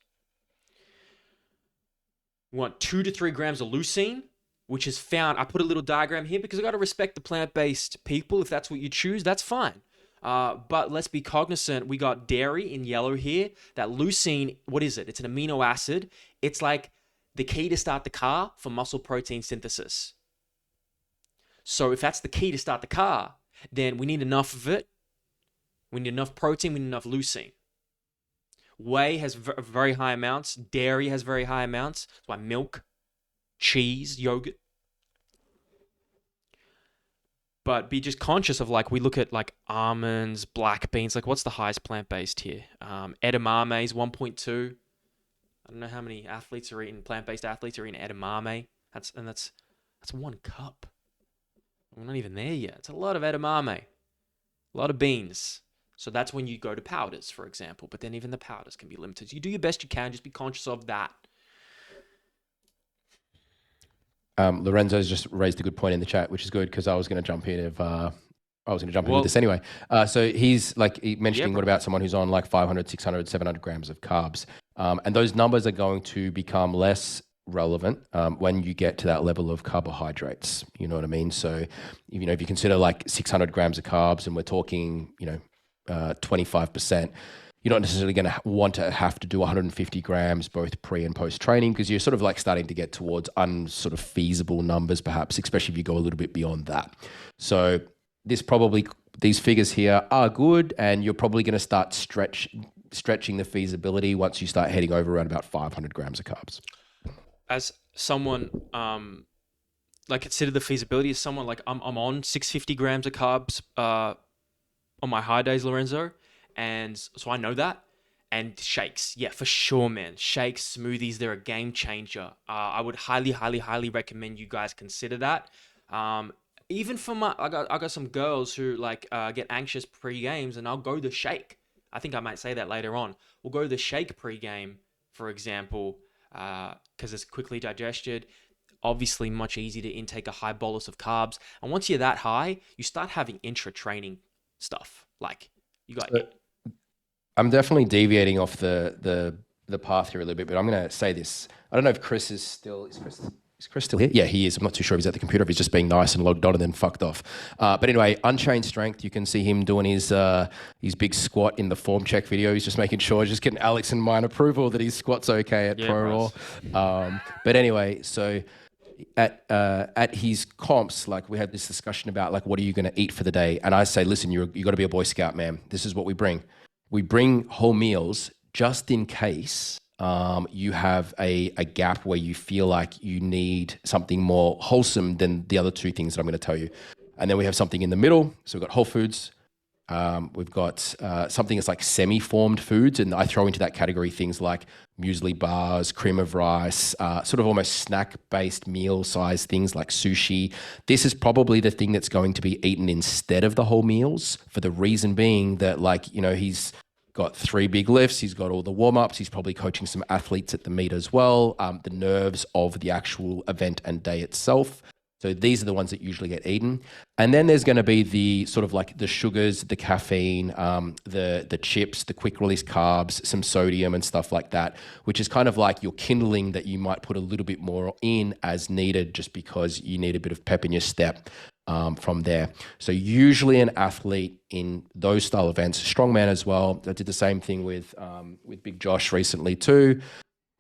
We want 2 to 3 grams of leucine, which is found, I put a little diagram here because I got to respect the plant-based people. If that's what you choose, that's fine. But let's be cognizant. We got dairy in yellow here. That leucine, what is it? It's an amino acid. It's like the key to start the car for muscle protein synthesis. So if that's the key to start the car, then we need enough of it. We need enough protein. We need enough leucine. Whey has very high amounts. Dairy has very high amounts. That's why milk, cheese, yogurt. But be just conscious of, like, we look at like almonds, black beans. Like, what's the highest plant-based here? Edamame is 1.2. I don't know how many plant-based athletes are eating edamame. That's 1 cup. We're not even there yet. It's a lot of edamame, a lot of beans. So that's when you go to powders, for example. But then even the powders can be limited. So you do your best you can. Just be conscious of that. Lorenzo's just raised a good point in the chat, which is good because I was going to jump in with this anyway. So he's mentioning, what about someone who's on like 500, 600, 700 grams of carbs? And those numbers are going to become less relevant when you get to that level of carbohydrates. You know what I mean? So, if you consider like 600 grams of carbs and we're talking, 25%, you're not necessarily going to want to have to do 150 grams both pre and post training because you're sort of like starting to get towards unsort of feasible numbers, perhaps, especially if you go a little bit beyond that. So these figures here are good, and you're probably going to start stretching the feasibility once you start heading over around about 500 grams of carbs. As someone, consider the feasibility as someone like I'm on 650 grams of carbs on my high days, Lorenzo. And so I know that. And shakes, yeah, for sure, man. Shakes, smoothies, they're a game changer. I would highly, highly, highly recommend you guys consider that. Um, Even for I got some girls who like get anxious pre games, and I'll go the shake. I think I might say that later on. We'll go the shake pre game, for example, because it's quickly digested. Obviously, much easier to intake a high bolus of carbs. And once you're that high, you start having intra training stuff. Like you got So I'm definitely deviating off the path here a little bit, but I'm going to say this. I don't know if Chris is still is Chris still here? Yeah, he is. I'm not too sure if he's at the computer, if he's just being nice and logged on and then fucked off. But anyway, Unchained Strength, you can see him doing his big squat in the form check video. He's just making sure, just getting Alex and mine approval that his squat's okay at yeah, Pro Raw. But anyway, so at his comps, like we had this discussion about like what are you going to eat for the day, and I say, listen, you got to be a Boy Scout, man. This is what we bring. We bring whole meals just in case you have a gap where you feel like you need something more wholesome than the other two things that I'm going to tell you. And then we have something in the middle. So we've got whole foods. We've got something that's like semi-formed foods, and I throw into that category things like muesli bars, cream of rice, sort of almost snack-based meal-size things like sushi. This is probably the thing that's going to be eaten instead of the whole meals, for the reason being that, like, you know, he's got 3 big lifts. He's got all the warm-ups. He's probably coaching some athletes at the meet as well. The nerves of the actual event and day itself. So these are the ones that usually get eaten. And then there's going to be the sort of like the sugars, the caffeine, the chips, the quick release carbs, some sodium and stuff like that, which is kind of like your kindling that you might put a little bit more in as needed, just because you need a bit of pep in your step from there. So usually an athlete in those style events, strongman as well. I did the same thing with Big Josh recently too.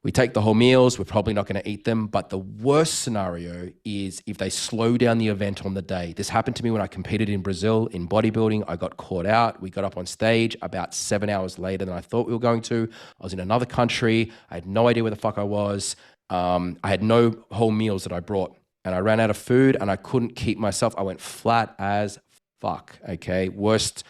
We take the whole meals. We're probably not going to eat them. But the worst scenario is if they slow down the event on the day. This happened to me when I competed in Brazil in bodybuilding. I got caught out. We got up on stage about 7 hours later than I thought we were going to. I was in another country. I had no idea where the fuck I was. I had no whole meals that I brought. And I ran out of food and I couldn't keep myself. I went flat as fuck. Okay. Worst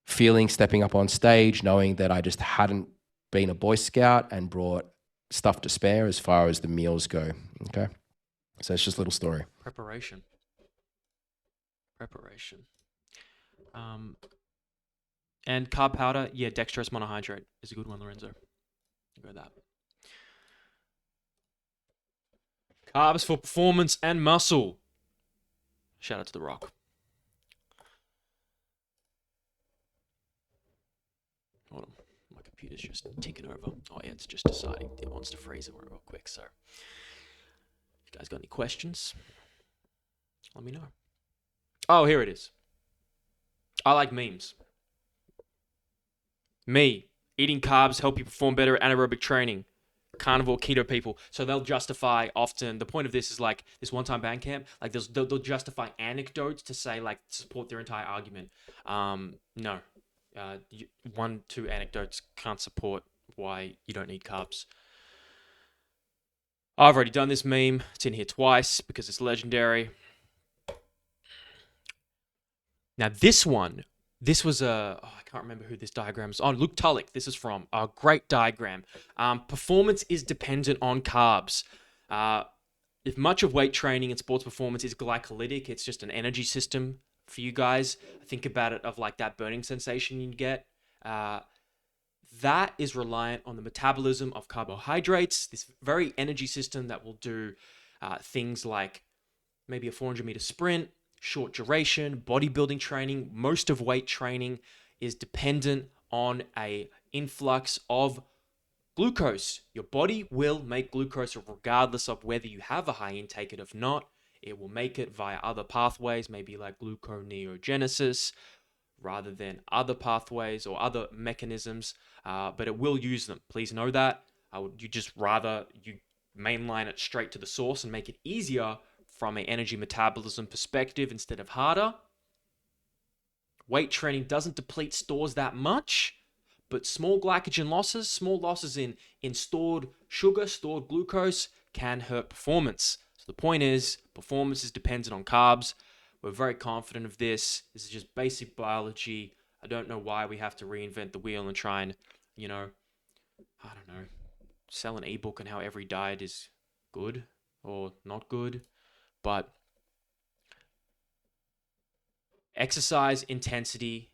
feeling stepping up on stage, knowing that I just hadn't been a Boy Scout and brought stuff to spare as far as the meals go. Okay. So it's just a little story. Preparation. And carb powder, yeah, dextrose monohydrate is a good one, Lorenzo. Go with that. Carbs for performance and muscle. Shout out to The Rock. Hold on. My computer's just ticking over. Oh, yeah, it's just deciding it wants to freeze it real quick. So, if you guys got any questions, let me know. Oh, here it is. I like memes. Me, eating carbs help you perform better at anaerobic training. Carnivore keto people, so they'll justify often. The point of this is like this one-time band camp, like they'll justify anecdotes to say like support their entire argument. No, 1-2 anecdotes can't support why you don't need carbs. I've already done this meme. It's in here twice because it's legendary. Now this one, this was I can't remember who this diagram is. Oh, Luke Tulloch, this is from. A great diagram. Performance is dependent on carbs. If much of weight training and sports performance is glycolytic, it's just an energy system for you guys. Think about it of like that burning sensation you get. That is reliant on the metabolism of carbohydrates, this very energy system that will do things like maybe a 400-meter sprint, short duration, bodybuilding training. Most of weight training is dependent on a influx of glucose. Your body will make glucose regardless of whether you have a high intake it or not. It will make it via other pathways, maybe like gluconeogenesis, rather than other pathways or other mechanisms, but it will use them. Please know that. You just rather you mainline it straight to the source and make it easier from an energy metabolism perspective instead of harder. Weight training doesn't deplete stores that much, but small glycogen losses, small losses in stored sugar, stored glucose can hurt performance. So the point is, performance is dependent on carbs. We're very confident of this. This is just basic biology. I don't know why we have to reinvent the wheel and try and, I don't know, sell an ebook on how every diet is good or not good, but exercise intensity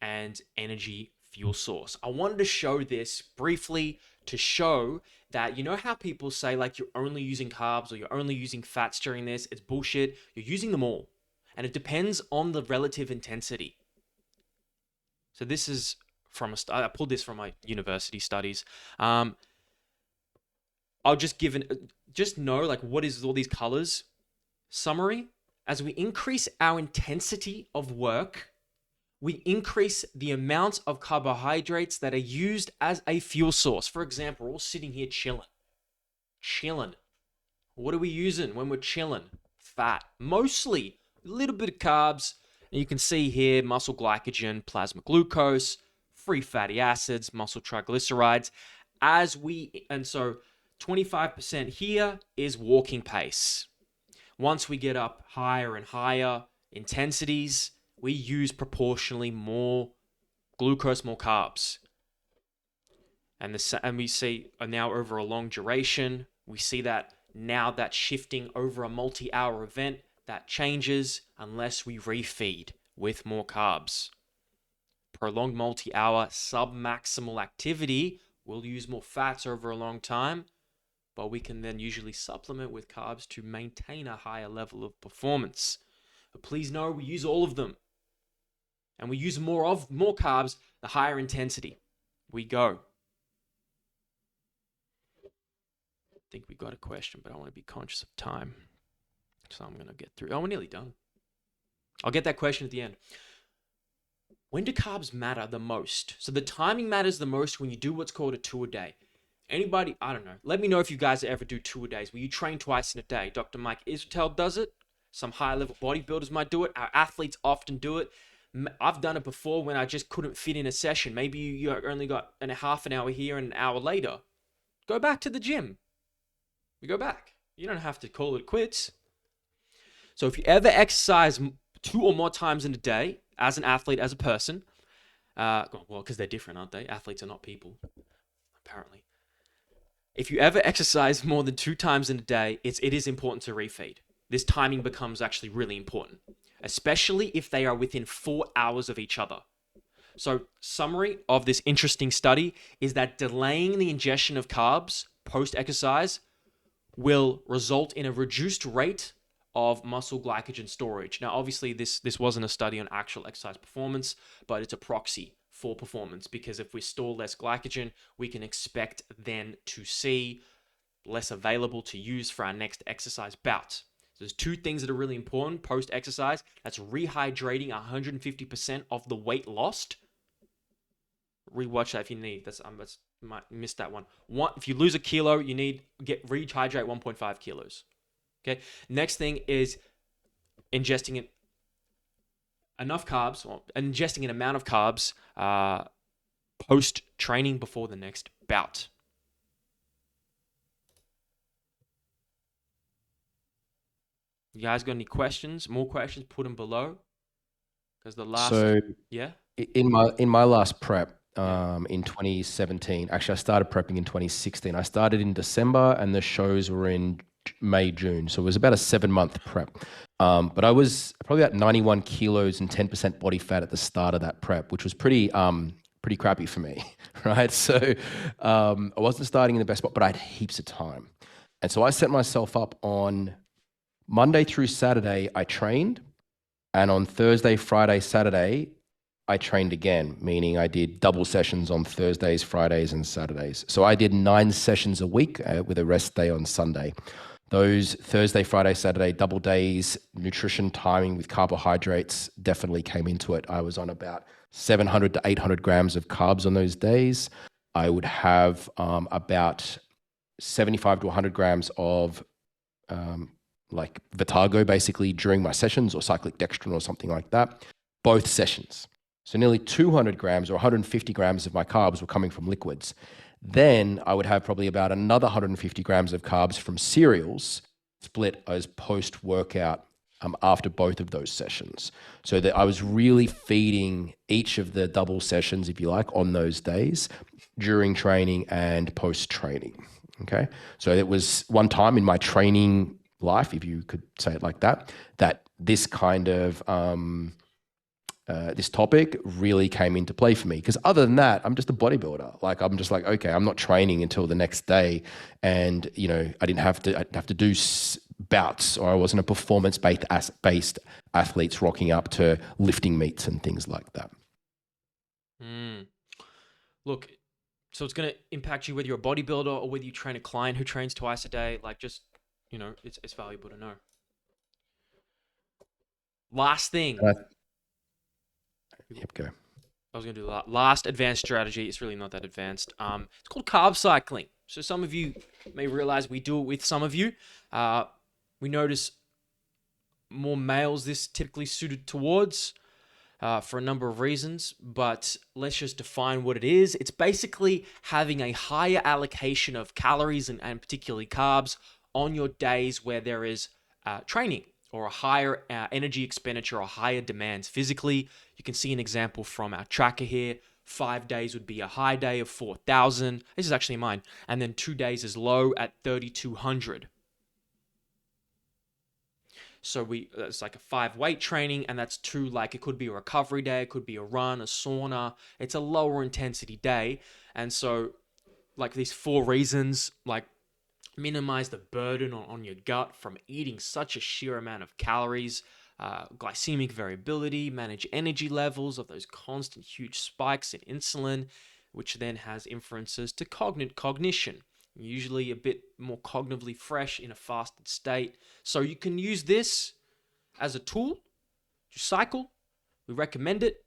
and energy fuel source. I wanted to show this briefly to show that, you know how people say like you're only using carbs or you're only using fats during this? It's bullshit. You're using them all. And it depends on the relative intensity. So this is from I pulled this from my university studies. I'll just know like what is all these colors. Summary: as we increase our intensity of work, we increase the amount of carbohydrates that are used as a fuel source. For example, we're all sitting here chilling. What are we using when we're chilling? Fat, mostly. A little bit of carbs. And you can see here muscle glycogen, plasma glucose, free fatty acids, muscle triglycerides. And so 25% here is walking pace. Once we get up higher and higher intensities, we use proportionally more glucose, more carbs. And we see now over a long duration, we see that now that shifting over a multi-hour event, that changes unless we refeed with more carbs. Prolonged multi-hour sub-maximal activity will use more fats over a long time, but we can then usually supplement with carbs to maintain a higher level of performance. But please know we use all of them. And we use more carbs, the higher intensity we go. I think we got a question, but I want to be conscious of time. So I'm going to get through. Oh, we're nearly done. I'll get that question at the end. When do carbs matter the most? So the timing matters the most when you do what's called a 2-a-day. Anybody, I don't know. Let me know if you guys ever do 2-a-days where you train twice in a day. Dr. Mike Israel does it. Some high-level bodybuilders might do it. Our athletes often do it. I've done it before when I just couldn't fit in a session. Maybe you only got a half an hour here and an hour later. Go back to the gym. We go back. You don't have to call it quits. So if you ever exercise 2 or more times in a day as an athlete, as a person, well, because they're different, aren't they? Athletes are not people, apparently. If you ever exercise more than 2 times in a day, it is important to refeed. This timing becomes actually really important, especially if they are within 4 hours of each other. So, summary of this interesting study is that delaying the ingestion of carbs post-exercise will result in a reduced rate of muscle glycogen storage. Now, obviously, this wasn't a study on actual exercise performance, but it's a proxy for performance, because if we store less glycogen, we can expect then to see less available to use for our next exercise bout. So there's 2 things that are really important post-exercise. That's rehydrating 150% of the weight lost. Rewatch that if you need. That's might missed that one. If you lose a kilo, you need rehydrate 1.5 kilos. Okay. Next thing is ingesting enough carbs, or ingesting an amount of carbs post-training before the next bout. You guys got any questions? More questions? Put them below. Because the last, yeah. In my last prep in 2017, actually I started prepping in 2016. I started in December and the shows were in May, June. So it was about a 7-month prep. But I was probably at 91 kilos and 10% body fat at the start of that prep, which was pretty crappy for me, right? So I wasn't starting in the best spot, but I had heaps of time. And so I set myself up on Monday through Saturday, I trained. And on Thursday, Friday, Saturday, I trained again, meaning I did double sessions on Thursdays, Fridays, and Saturdays. So I did 9 sessions a week with a rest day on Sunday. Those Thursday, Friday, Saturday, double days, nutrition timing with carbohydrates definitely came into it. I was on about 700 to 800 grams of carbs on those days. I would have about 75 to 100 grams of like Vitago basically during my sessions, or cyclic dextrin or something like that, both sessions. So nearly 200 grams or 150 grams of my carbs were coming from liquids. Then I would have probably about another 150 grams of carbs from cereals split as post-workout after both of those sessions. So that I was really feeding each of the double sessions, if you like, on those days during training and post-training. Okay. So it was one time in my training life, if you could say it like that, that this kind of this topic really came into play for me. Because other than that, I'm just a bodybuilder. Like I'm just like, okay, I'm not training until the next day, and I didn't have to. I'd have to do bouts, or I wasn't a performance-based athletes rocking up to lifting meets and things like that. Look, so it's going to impact you whether you're a bodybuilder or whether you train a client who trains twice a day. Like, just it's valuable to know. Last thing. Yep, go. I was going to do that. Last advanced strategy. It's really not that advanced. It's called carb cycling. So some of you may realize we do it with some of you. We notice more males this typically suited towards for a number of reasons, but let's just define what it is. It's basically having a higher allocation of calories and particularly carbs on your days where there is training or a higher energy expenditure or higher demands physically. You can see an example from our tracker here. 5 days would be a high day of 4,000. This is actually mine. And then 2 days is low at 3,200. So it's like a 5 weight training, and that's 2, like it could be a recovery day, it could be a run, a sauna. It's a lower intensity day. And so like these 4 reasons, like minimize the burden on your gut from eating such a sheer amount of calories, glycemic variability, manage energy levels of those constant huge spikes in insulin, which then has inferences to cognition, usually a bit more cognitively fresh in a fasted state. So you can use this as a tool to cycle. We recommend it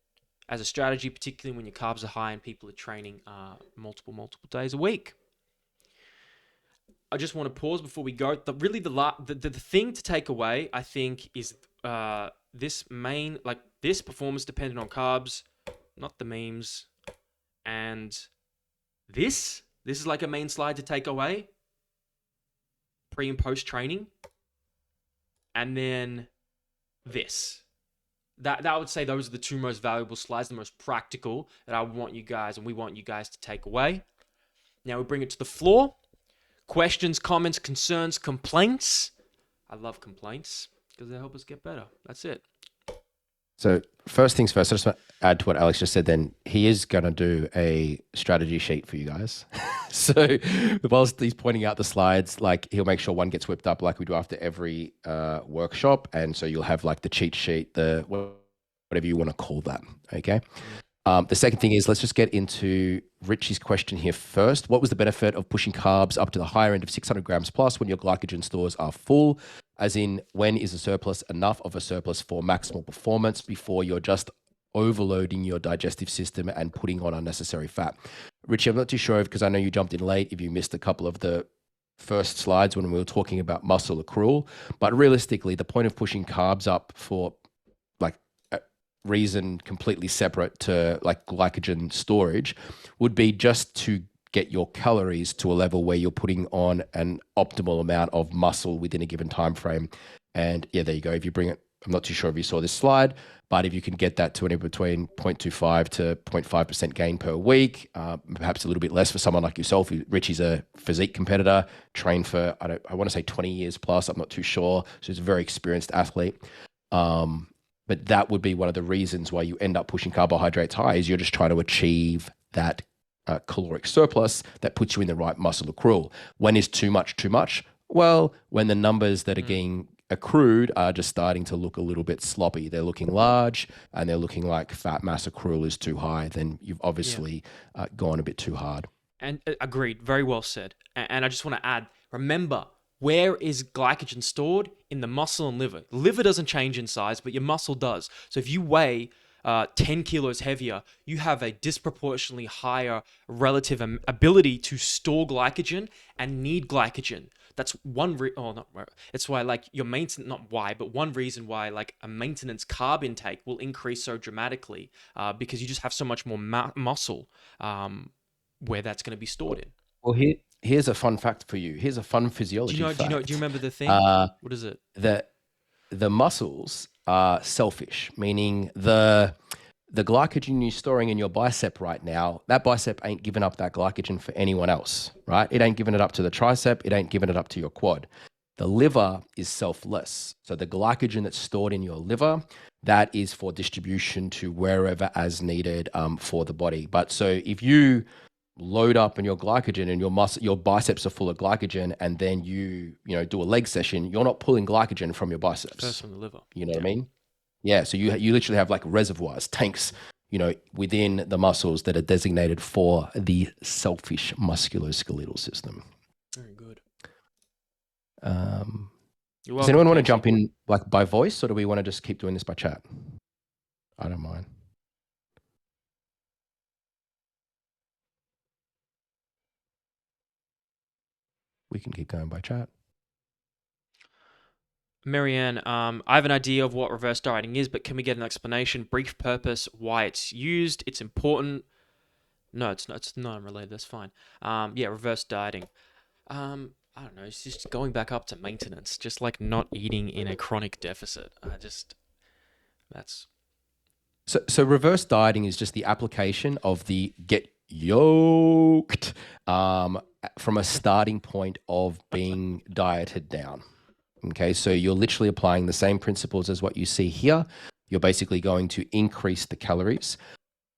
as a strategy, particularly when your carbs are high and people are training multiple days a week. I just want to pause before we go. The thing to take away, I think, is this performance dependent on carbs, not the memes, and this is like a main slide to take away. Pre and post training, and then this. That I would say those are the 2 most valuable slides, the most practical that I want you guys and we want you guys to take away. Now we bring it to the floor. Questions, comments, concerns, complaints. I love complaints because they help us get better. That's it. So first things first, I just want to add to what Alex just said then. He is going to do a strategy sheet for you guys. So whilst he's pointing out the slides, like he'll make sure one gets whipped up like we do after every workshop. And so you'll have like the cheat sheet, the whatever you want to call that. Okay. The second thing is, let's just get into Richie's question here first. What was the benefit of pushing carbs up to the higher end of 600 grams plus when your glycogen stores are full? As in, when is a surplus enough of a surplus for maximal performance before you're just overloading your digestive system and putting on unnecessary fat? Richie, I'm not too sure because I know you jumped in late if you missed a couple of the first slides when we were talking about muscle accrual. But realistically, the point of pushing carbs up for like reason completely separate to like glycogen storage would be just to get your calories to a level where you're putting on an optimal amount of muscle within a given time frame. And yeah, there you go. If you bring it, I'm not too sure if you saw this slide, but if you can get that to anywhere between 0.25 to 0.5% gain per week, perhaps a little bit less for someone like yourself. Richie's a physique competitor, trained for, I want to say 20 years plus. I'm not too sure. So he's a very experienced athlete. But that would be one of the reasons why you end up pushing carbohydrates high, is you're just trying to achieve that caloric surplus that puts you in the right muscle accrual. When is too much too much? Well, when the numbers that are getting accrued are just starting to look a little bit sloppy. They're looking large and they're looking like fat mass accrual is too high. Then you've obviously gone a bit too hard. And agreed. Very well said. And I just want to add, remember, where is glycogen stored? In the muscle and liver. The liver doesn't change in size, but your muscle does. So if you weigh 10 kilos heavier, you have a disproportionately higher relative ability to store glycogen and need glycogen. That's one it's why like your maintenance, not why, but one reason why like a maintenance carb intake will increase so dramatically because you just have so much more muscle where that's going to be stored in. Well, here's a fun fact for you. Here's a fun physiology fact. Do you remember the thing? What is it? That the muscles are selfish, meaning the glycogen you're storing in your bicep right now, that bicep ain't giving up that glycogen for anyone else, right? It ain't giving it up to the tricep. It ain't giving it up to your quad. The liver is selfless. So the glycogen that's stored in your liver, that is for distribution to wherever as needed for the body. But so if you load up on your glycogen and your biceps are full of glycogen, and then you do a leg session, you're not pulling glycogen from your biceps. First from the liver. You know what I mean? Yeah, so you literally have like reservoirs, tanks, within the muscles that are designated for the selfish musculoskeletal system. Very good. Does anyone want to jump in like by voice, or do we want to just keep doing this by chat? I don't mind. We can keep going by chat. Marianne, I have an idea of what reverse dieting is, but can we get an explanation, brief purpose, why it's used? It's important. No, it's not. It's not unrelated. That's fine. Reverse dieting. I don't know. It's just going back up to maintenance, just like not eating in a chronic deficit. So reverse dieting is just the application of the get yoked from a starting point of being dieted down. Okay, so you're literally applying the same principles as what you see here. You're basically going to increase the calories.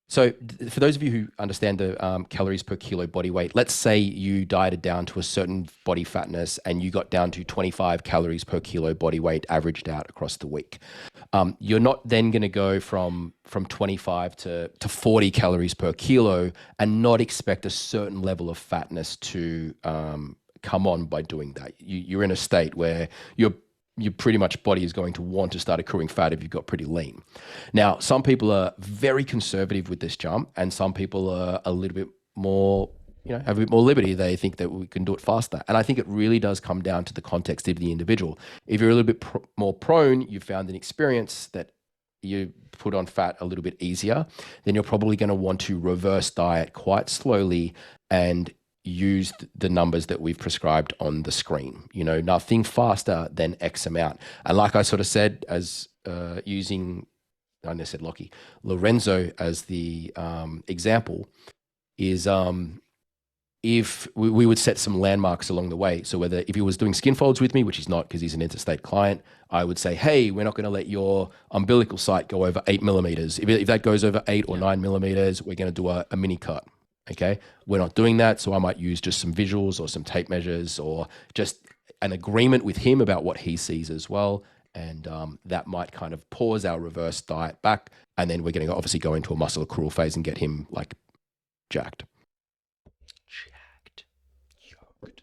So for those of you who understand the calories per kilo body weight, let's say you dieted down to a certain body fatness and you got down to 25 calories per kilo body weight averaged out across the week. You're not then going to go from 25 to 40 calories per kilo and not expect a certain level of fatness to come on by doing that. You're in a state where your pretty much body is going to want to start accruing fat if you've got pretty lean. Now, some people are very conservative with this jump, and some people are a little bit more, have a bit more liberty. They think that we can do it faster. And I think it really does come down to the context of the individual. If you're a little bit more prone, you've found an experience that you put on fat a little bit easier, then you're probably going to want to reverse diet quite slowly and use the numbers that we've prescribed on the screen, nothing faster than X amount. And like I sort of said, as using, I never said Lockie, Lorenzo as the example is if we would set some landmarks along the way. So if he was doing skin folds with me, which he's not because he's an interstate client, I would say, hey, we're not going to let your umbilical site go over 8 millimeters. If that goes over 8 or 9 millimeters, we're going to do a mini cut. Okay, we're not doing that. So I might use just some visuals or some tape measures or just an agreement with him about what he sees as well. And that might kind of pause our reverse diet back. And then we're going to obviously go into a muscle accrual phase and get him like jacked. Yoked.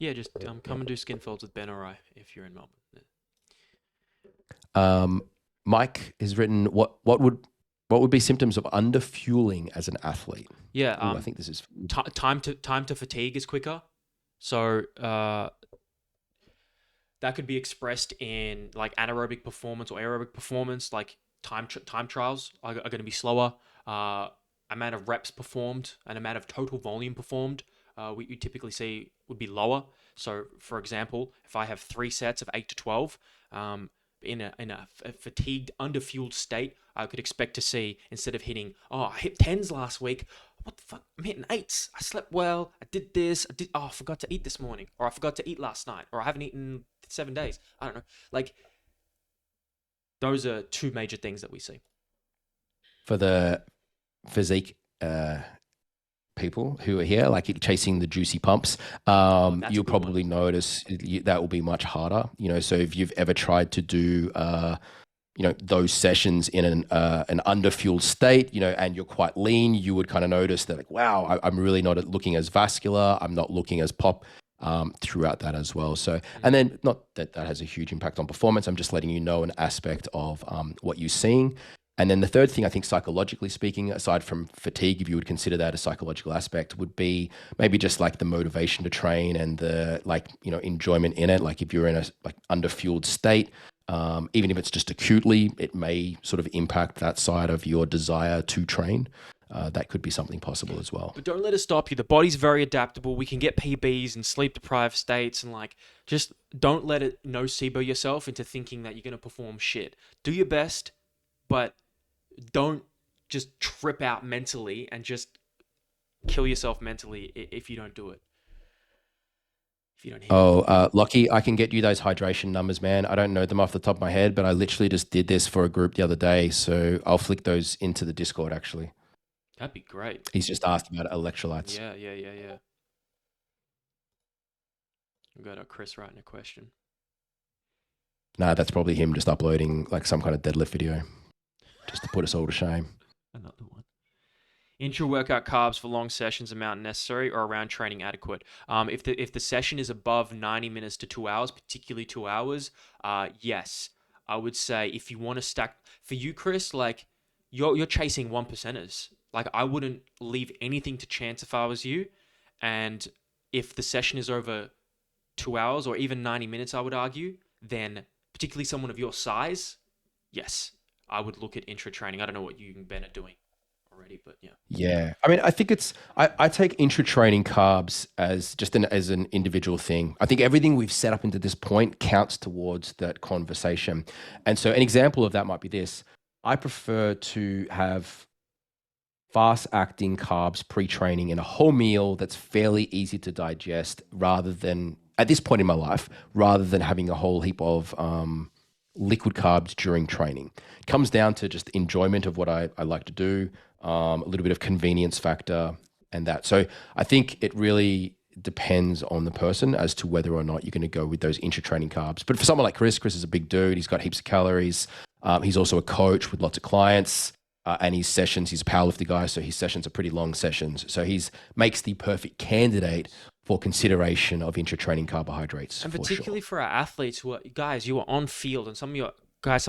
Yeah, just come and do skin folds with Ben or I if you're in Melbourne. Mike has written, what would be symptoms of underfueling as an athlete? Yeah, I think this is time to fatigue is quicker, so that could be expressed in like anaerobic performance or aerobic performance. Like time trials are going to be slower. Amount of reps performed and amount of total volume performed, we typically see would be lower. So, for example, if I have 3 sets of 8 to 12. In a fatigued, underfueled state, I could expect to see, instead of hitting, I hit 10s last week, what the fuck, I'm hitting 8s. I slept well, I did this, I forgot to eat this morning, or I forgot to eat last night, or I haven't eaten 7 days. I don't know. Like, those are 2 major things that we see. For the physique people who are here, like chasing the juicy pumps, you'll probably notice that will be much harder. So if you've ever tried to do, those sessions in an underfueled state, and you're quite lean, you would kind of notice that, like, wow, I'm really not looking as vascular. I'm not looking as pop throughout that as well. So, and then not that has a huge impact on performance. I'm just letting you know an aspect of what you're seeing. And then the third thing, I think psychologically speaking, aside from fatigue, if you would consider that a psychological aspect, would be maybe just like the motivation to train and the enjoyment in it. Like if you're in a underfueled state, even if it's just acutely, it may sort of impact that side of your desire to train. that could be something possible as well. But don't let it stop you. The body's very adaptable. We can get PBs and sleep deprived states, and like, just don't let it nocebo yourself into thinking that you're going to perform shit. Do your best, but don't just trip out mentally and just kill yourself mentally if you don't do it. If you don't hit it. Lockie, I can get you those hydration numbers, man. I don't know them off the top of my head, but I literally just did this for a group the other day. So I'll flick those into the Discord, actually. That'd be great. He's just asked about electrolytes. Yeah. We've got Chris writing a question. Nah, that's probably him just uploading like some kind of deadlift video just to put us all to shame. Another one. Intra-workout carbs for long sessions amount necessary or around training adequate? If the session is above 90 minutes to 2 hours, particularly 2 hours, yes. I would say if you want to stack... For you, Chris, like, you're chasing 1%ers. Like, I wouldn't leave anything to chance if I was you. And if the session is over 2 hours or even 90 minutes, I would argue, then particularly someone of your size, yes, I would look at intra-training. I don't know what you and Ben are doing already, but yeah. Yeah. I mean, I think I take intra-training carbs as just as an individual thing. I think everything we've set up into this point counts towards that conversation. And so an example of that might be this. I prefer to have fast-acting carbs pre-training in a whole meal that's fairly easy to digest rather than, at this point in my life, rather than having a whole heap of liquid carbs during training. It comes down to just enjoyment of what I like to do, a little bit of convenience factor and that. So I think it really depends on the person as to whether or not you're going to go with those intra-training carbs. But for someone like Chris is a big dude. He's got heaps of calories. He's also a coach with lots of clients. And his sessions, he's a powerlifter guy, so his sessions are pretty long sessions. So he's makes the perfect candidate for consideration of intra-training carbohydrates. And particularly for our athletes who are, guys, you are on field, and some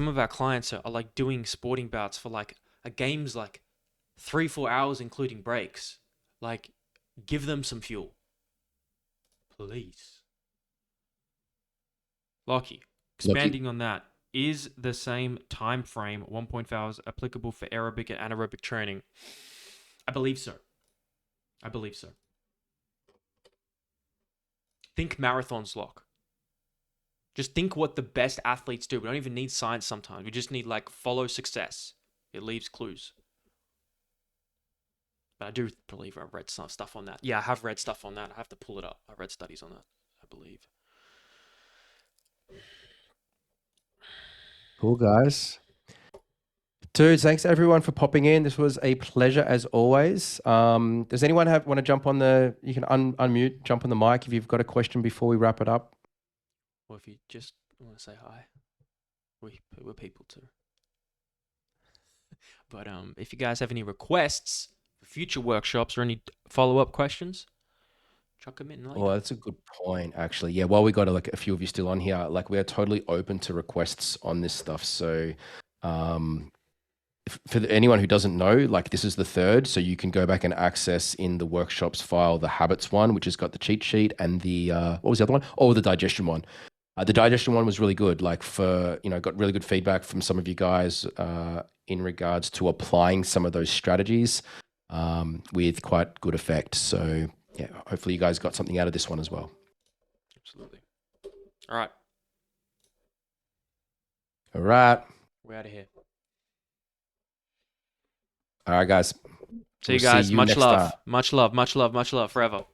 of our clients are like doing sporting bouts for like a game's like 3-4 hours, including breaks. Like, give them some fuel, please. Lockie, expanding on that. Is the same time frame, 1.5 hours, applicable for aerobic and anaerobic training? I believe so. Think marathons, Lock. Just think what the best athletes do. We don't even need science sometimes. We just need, like, follow success. It leaves clues. But I do believe I've read some stuff on that. Yeah, I have read stuff on that. I have to pull it up. I read studies on that, I believe. Cool, guys. Dudes, thanks everyone for popping in. This was a pleasure as always. Does anyone want to jump on you can unmute, jump on the mic if you've got a question before we wrap it up. Or if you just want to say hi. We're people too. But if you guys have any requests for future workshops or any follow-up questions, chuck them in. Well, that's a good point, actually. Yeah, while we got like a few of you still on here, like we are totally open to requests on this stuff. So for anyone who doesn't know, like this is the third, so you can go back and access in the workshops file the habits one, which has got the cheat sheet, and the what was the other one? Oh, the digestion one. The digestion one was really good. Like got really good feedback from some of you guys in regards to applying some of those strategies with quite good effect. So yeah, hopefully you guys got something out of this one as well. Absolutely. All right. We're out of here. All right, guys. See you guys. Much love. Much love. Much love. Much love forever.